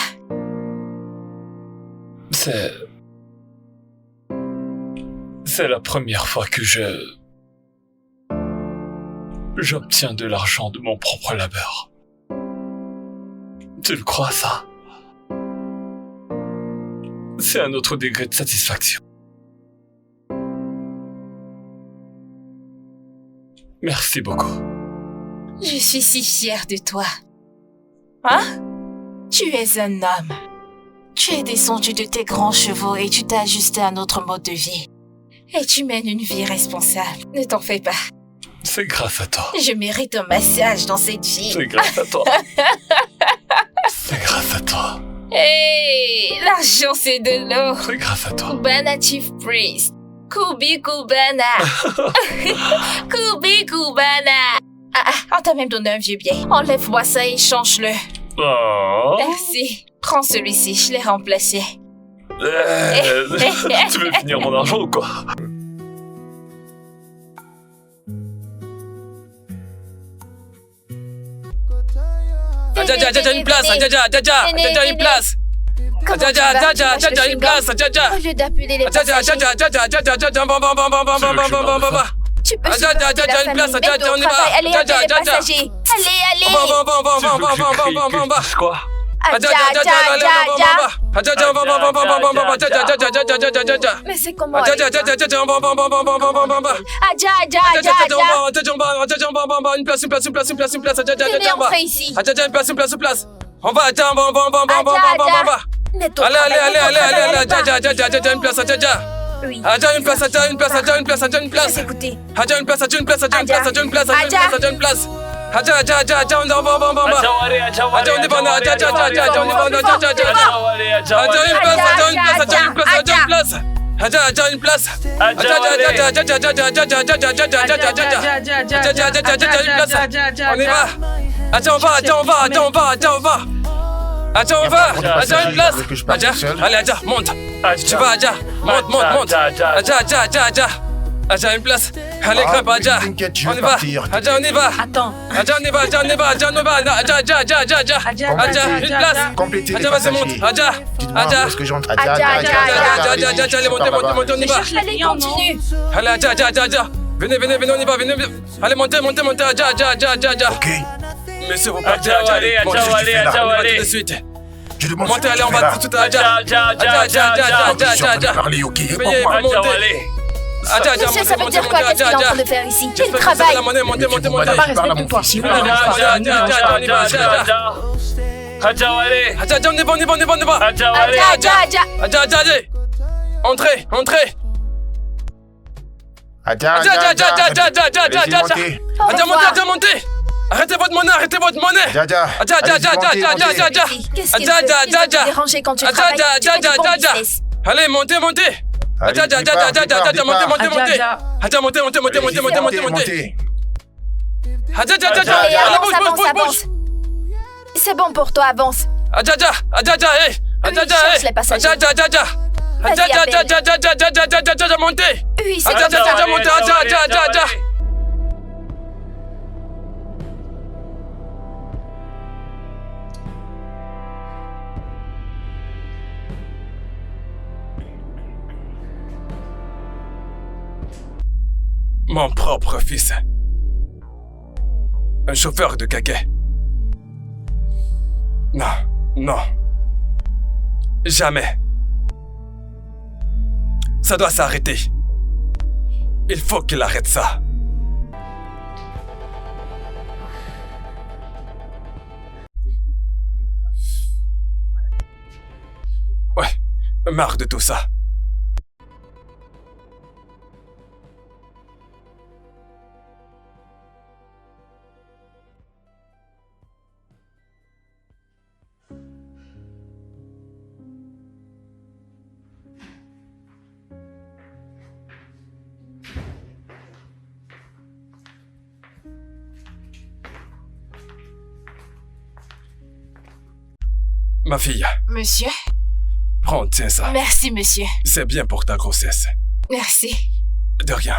[SPEAKER 2] C'est la première fois que j'obtiens de l'argent de mon propre labeur. Tu le crois, ça? C'est un autre degré de satisfaction. Merci beaucoup.
[SPEAKER 4] Je suis si fière de toi. Hein? Tu es un homme. Tu es descendu de tes grands chevaux et tu t'es ajusté à notre mode de vie. Et tu mènes une vie responsable. Ne t'en fais pas.
[SPEAKER 2] C'est grâce à toi.
[SPEAKER 4] Je mérite un massage dans cette vie.
[SPEAKER 2] C'est grâce à toi. C'est grâce à toi.
[SPEAKER 4] Hey, l'argent c'est de l'eau.
[SPEAKER 2] C'est grâce à toi.
[SPEAKER 4] Cubana Chief Priest. Kubi Cubana. Kubi Cubana. On t'a même donné un vieux billet. Enlève-moi ça et change-le.
[SPEAKER 2] Oh.
[SPEAKER 4] Merci. Prends celui-ci, je l'ai remplacé.
[SPEAKER 2] Tu veux finir mon argent ou quoi?
[SPEAKER 1] Adja, une place, Adja, une place. Adja, une place, Adja.
[SPEAKER 7] Au lieu d'appeler les passagers,
[SPEAKER 1] Adja,
[SPEAKER 7] tu peux
[SPEAKER 1] Adja,
[SPEAKER 7] supporter
[SPEAKER 1] Adja,
[SPEAKER 7] la
[SPEAKER 1] une place,
[SPEAKER 7] famille,
[SPEAKER 1] Adja,
[SPEAKER 7] mets-toi au
[SPEAKER 1] on y va.
[SPEAKER 7] travail, allez,
[SPEAKER 1] Adja,
[SPEAKER 7] appelez les
[SPEAKER 1] Adja.
[SPEAKER 7] passagers. Allez.
[SPEAKER 2] Tu veux que je crie, que je dise quoi?
[SPEAKER 7] Mais c'est comment
[SPEAKER 1] Une place,
[SPEAKER 7] Venez entrer ici.
[SPEAKER 1] une place. On va, Adja, on va.
[SPEAKER 7] Mets-toi au
[SPEAKER 1] Allez,
[SPEAKER 7] travail,
[SPEAKER 1] Adja, une place, Adja.
[SPEAKER 7] Oui.
[SPEAKER 1] Adja, une place.
[SPEAKER 7] Je vais écouter.
[SPEAKER 1] Adja, une place, Adja, on va. Adja, une place. Adja, allez, Adja, monte. Tu vas, Adja, monte. Adja. Adja, une place. Allez, grimpe, Adja.
[SPEAKER 6] T'inquiète, je
[SPEAKER 1] On
[SPEAKER 6] vais
[SPEAKER 1] y va.
[SPEAKER 6] partir.
[SPEAKER 1] Adja, on y va.
[SPEAKER 3] Attends.
[SPEAKER 1] Adja, on y va. Adja, une place.
[SPEAKER 6] Complétez les
[SPEAKER 1] Adja, vas-y, monte.
[SPEAKER 6] passagers.
[SPEAKER 1] Adja.
[SPEAKER 6] Dites-moi
[SPEAKER 1] Adja.
[SPEAKER 6] où est-ce que j'entre.
[SPEAKER 7] Adja,
[SPEAKER 1] Allez, montez, on y va.
[SPEAKER 7] Allez, continue.
[SPEAKER 1] Allez, Adja. Venez, on y va, venez. Allez, montez, Adja.
[SPEAKER 6] Ok.
[SPEAKER 1] Mais s'il vous plaît,
[SPEAKER 2] Adja, allez.
[SPEAKER 1] on y va tout de suite.
[SPEAKER 6] Je demande
[SPEAKER 1] Montez,
[SPEAKER 6] ce que
[SPEAKER 1] allez,
[SPEAKER 6] tu
[SPEAKER 1] on
[SPEAKER 6] fais
[SPEAKER 1] va
[SPEAKER 6] là.
[SPEAKER 1] tout à Adja.
[SPEAKER 6] Je suis en train de parler, ok.
[SPEAKER 1] Payez, montez. Adja,
[SPEAKER 7] Monsieur, ça veut dire quoi? Qu'est-ce qu'il est en train de faire ici? Il
[SPEAKER 1] La
[SPEAKER 7] travaille.
[SPEAKER 1] monnaie, montez.
[SPEAKER 3] Papa, respecte-toi.
[SPEAKER 6] S'il vous
[SPEAKER 1] Adja,
[SPEAKER 6] plaît.
[SPEAKER 2] Adja, allez.
[SPEAKER 1] Adja, on y va.
[SPEAKER 2] Adja, allez.
[SPEAKER 7] Adja.
[SPEAKER 1] Allez. Entrez.
[SPEAKER 6] Adja,
[SPEAKER 1] Adja, montez. Arrêtez votre monnaie.
[SPEAKER 6] Adja.
[SPEAKER 7] Qu'est-ce qui te dérange quand tu travailles? Tu fais du bon business.
[SPEAKER 1] Allez, montez. Adja, montez. Adja, montez. Adja,
[SPEAKER 7] Avance. C'est bon pour toi, avance.
[SPEAKER 1] Adja,
[SPEAKER 7] Cherche les passagers.
[SPEAKER 1] Adja, montez.
[SPEAKER 7] Oui, c'est
[SPEAKER 1] Adja, montez. Adja. Mon propre fils. Un chauffeur de caquet. Non. Jamais. Ça doit s'arrêter. Il faut qu'il arrête ça. Ouais, marre de tout ça. Ma fille,
[SPEAKER 4] Monsieur,
[SPEAKER 1] Prends, tiens ça.
[SPEAKER 4] Merci, monsieur.
[SPEAKER 1] C'est bien pour ta grossesse.
[SPEAKER 4] Merci.
[SPEAKER 1] De rien.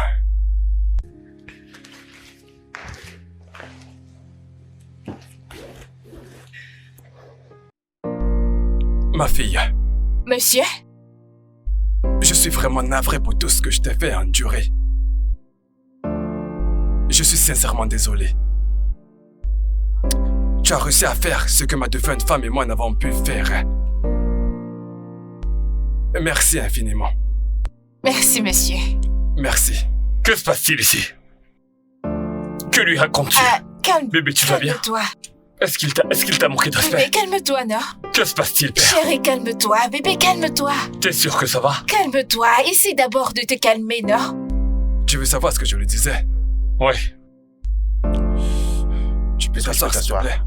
[SPEAKER 1] Ma fille,
[SPEAKER 4] Monsieur?
[SPEAKER 1] je suis vraiment navré pour tout ce que je t'ai fait endurer. Je suis sincèrement désolé. Tu as réussi à faire ce que ma défunte femme et moi n'avons pu faire. Merci infiniment.
[SPEAKER 4] Merci, monsieur.
[SPEAKER 1] Merci.
[SPEAKER 2] Que se passe-t-il ici? Que lui racontes-tu?
[SPEAKER 4] Calme.
[SPEAKER 2] Bébé, tu vas bien?
[SPEAKER 4] Calme-toi.
[SPEAKER 2] Est-ce qu'il t'a manqué de respect?
[SPEAKER 4] Bébé, calme-toi, non?
[SPEAKER 2] Que se passe-t-il, père?
[SPEAKER 4] Chérie, calme-toi. Bébé, calme-toi.
[SPEAKER 2] T'es sûr que ça va?
[SPEAKER 4] Calme-toi. Essaie d'abord de te calmer, non?
[SPEAKER 1] Tu veux savoir ce que je lui disais?
[SPEAKER 2] Ouais.
[SPEAKER 1] Tu peux t'asseoir, s'il te plaît.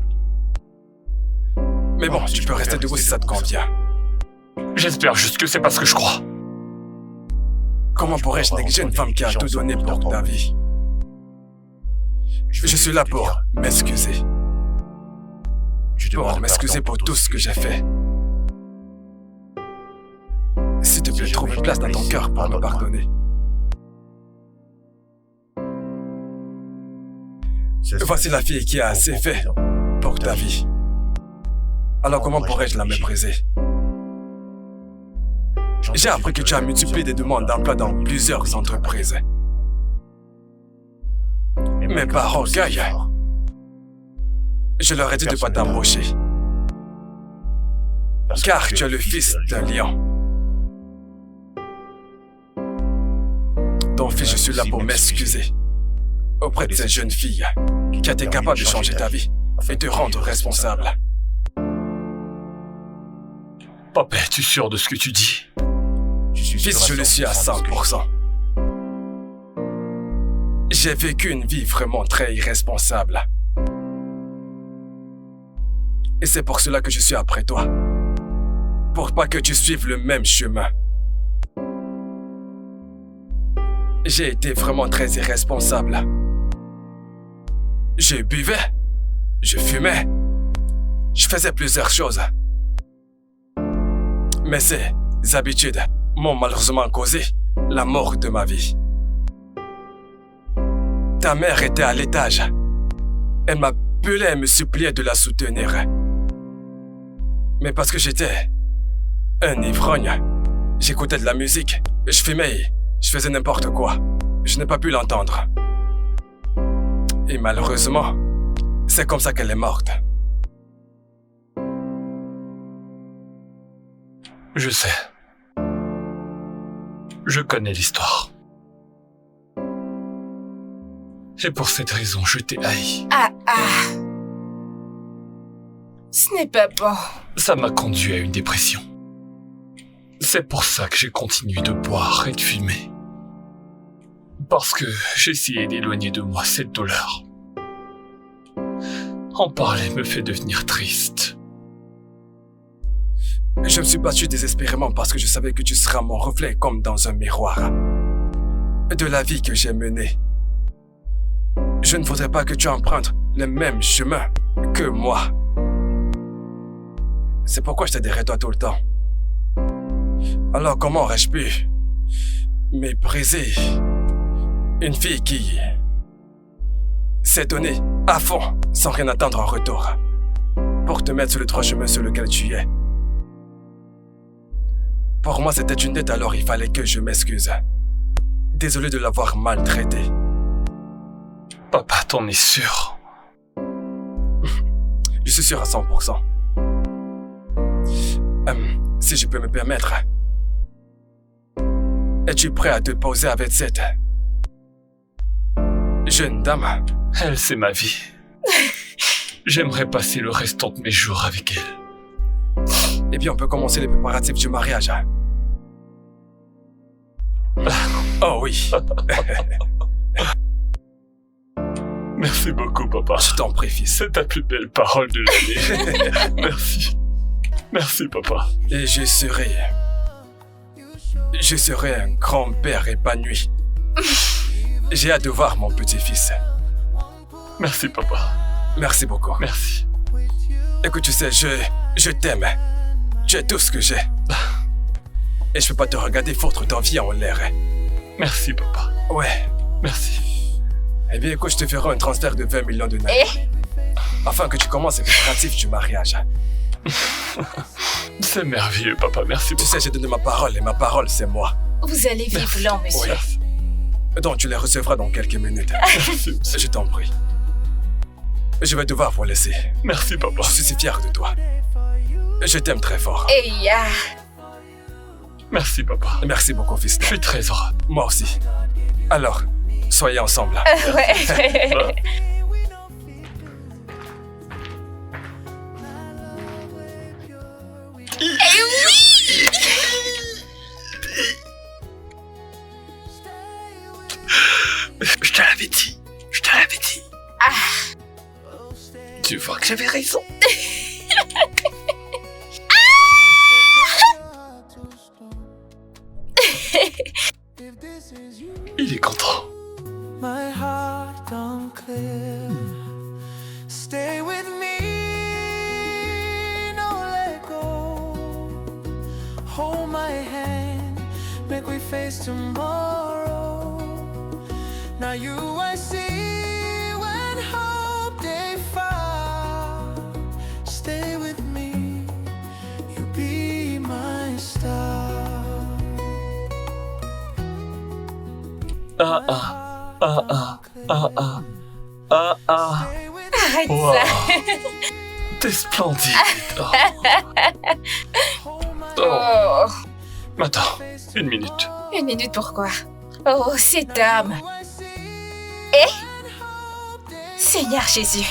[SPEAKER 1] Mais bon, tu peux rester debout si ça te convient.
[SPEAKER 2] J'espère juste que c'est pas ce que je crois.
[SPEAKER 1] Comment pourrais-je négliger une femme qui a tout donné pour ta vie? Je suis là pour m'excuser. Pour m'excuser pour tout ce que j'ai fait. S'il te plaît, trouve une place dans ton cœur pour me pardonner. Voici la fille qui a assez fait pour ta vie. Alors comment pourrais-je la mépriser? J'ai appris que tu as multiplié des demandes d'emploi dans plusieurs entreprises. Mais par orgueil, je leur ai dit de ne pas t'embaucher. Car tu es le fils d'un lion. Ton fils, je suis là pour m'excuser auprès de cette jeune fille qui a été capable de changer ta vie et te rendre responsable.
[SPEAKER 2] Papa, es-tu sûr de ce que tu dis?
[SPEAKER 1] Fils, je le suis à 100%. J'ai vécu une vie vraiment très irresponsable. Et c'est pour cela que je suis après toi. Pour pas que tu suives le même chemin. J'ai été vraiment très irresponsable. Je buvais, je fumais, je faisais plusieurs choses. Mais ces habitudes m'ont malheureusement causé la mort de ma vie. Ta mère était à l'étage. Elle m'appelait et me suppliait de la soutenir. Mais parce que j'étais un ivrogne, j'écoutais de la musique, je fumais, je faisais n'importe quoi. Je n'ai pas pu l'entendre. Et malheureusement, c'est comme ça qu'elle est morte.
[SPEAKER 2] Je sais. Je connais l'histoire. Et pour cette raison, je t'ai haï.
[SPEAKER 4] Ce n'est pas bon.
[SPEAKER 2] Ça m'a conduit à une dépression. C'est pour ça que j'ai continué de boire et de fumer. Parce que j'essayais d'éloigner de moi cette douleur. En parler me fait devenir triste.
[SPEAKER 1] Je me suis battu désespérément parce que je savais que tu seras mon reflet comme dans un miroir. De la vie que j'ai menée. Je ne voudrais pas que tu empruntes le même chemin que moi. C'est pourquoi je t'aiderai toi tout le temps. Alors comment aurais-je pu mépriser une fille qui s'est donnée à fond sans rien attendre en retour pour te mettre sur le droit chemin sur lequel tu es? Pour moi, c'était une dette, alors il fallait que je m'excuse. Désolé de l'avoir maltraité.
[SPEAKER 2] Papa, t'en es sûr?
[SPEAKER 1] Je suis sûr à 100%. Si je peux me permettre, es-tu prêt à te poser avec cette jeune dame?
[SPEAKER 2] Elle, c'est ma vie. J'aimerais passer le restant de mes jours avec elle.
[SPEAKER 1] Eh bien, on peut commencer les préparatifs du mariage. Oh oui.
[SPEAKER 2] Merci beaucoup, papa.
[SPEAKER 1] Je t'en prie, fils.
[SPEAKER 2] C'est ta plus belle parole de l'année. Merci. Merci, papa.
[SPEAKER 1] Et je serai un grand-père épanoui. J'ai hâte de voir mon petit-fils.
[SPEAKER 2] Merci, papa.
[SPEAKER 1] Merci beaucoup.
[SPEAKER 2] Merci.
[SPEAKER 1] Écoute, tu sais, je t'aime. Tu es tout ce que j'ai. Et je peux pas te regarder foutre ta vie en l'air.
[SPEAKER 2] Merci, papa.
[SPEAKER 1] Ouais.
[SPEAKER 2] Merci.
[SPEAKER 1] Eh bien, écoute, je te ferai un transfert de 20 millions de naira. Afin que tu commences les préparatifs du mariage.
[SPEAKER 2] C'est merveilleux, papa. Merci
[SPEAKER 1] Tu
[SPEAKER 2] beaucoup.
[SPEAKER 1] sais, j'ai donné ma parole et ma parole, c'est moi.
[SPEAKER 4] Vous allez vivre long, monsieur.
[SPEAKER 2] Merci.
[SPEAKER 1] Donc, tu les recevras dans quelques minutes.
[SPEAKER 2] Merci.
[SPEAKER 1] Je t'en prie. Je vais devoir vous laisser.
[SPEAKER 2] Merci, papa.
[SPEAKER 1] Je suis si fier de toi. Je t'aime très fort.
[SPEAKER 4] Et ya.
[SPEAKER 2] Merci, papa.
[SPEAKER 1] Merci beaucoup,
[SPEAKER 2] Je
[SPEAKER 1] fiston.
[SPEAKER 2] suis très heureux.
[SPEAKER 1] Moi aussi. Alors, soyez ensemble.
[SPEAKER 4] Ouais.
[SPEAKER 2] Je te l'avais dit. Je te l'avais dit. Tu vois que j'avais raison. Il est content.
[SPEAKER 5] My heart don't clear. Stay with me, no let go. Hold my hand, make we face tomorrow. Now you I see when hope they fall. Stay with me, you be my star.
[SPEAKER 4] Arrête
[SPEAKER 2] Wow.
[SPEAKER 4] ça.
[SPEAKER 2] T'es splendide. Oh.
[SPEAKER 4] Oh.
[SPEAKER 2] Attends, une minute.
[SPEAKER 4] Une minute, pourquoi? Oh, cet homme. Seigneur Jésus.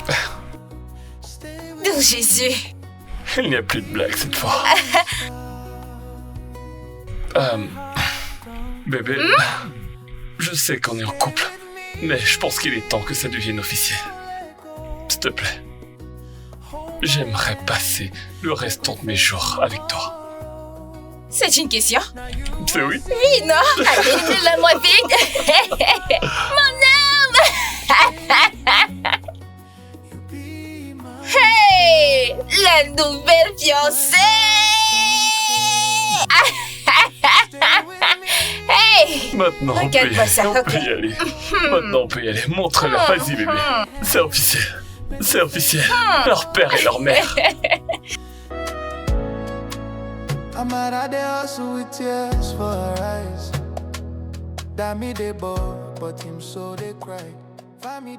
[SPEAKER 4] Doux Jésus.
[SPEAKER 2] Il n'y a plus de blague cette fois. Bébé, je sais qu'on est en couple, mais je pense qu'il est temps que ça devienne officiel. S'il te plaît. J'aimerais passer le restant de mes jours avec toi.
[SPEAKER 4] C'est une question?
[SPEAKER 2] C'est oui.
[SPEAKER 4] Oui, non? Allez, dis-le-moi vite. Mon homme. Hey, la nouvelle fiancée. Hey.
[SPEAKER 2] Maintenant, on peut,
[SPEAKER 4] Regarde-moi ça,
[SPEAKER 2] on peut
[SPEAKER 4] ok.
[SPEAKER 2] y aller. Maintenant, on peut y aller. Montre-leur. Vas-y, bébé. C'est officiel. C'est officiel. Leur père et leur mère.
[SPEAKER 5] I'm mad at the hustle with tears for her eyes. That me they bought, but him so they cry. Family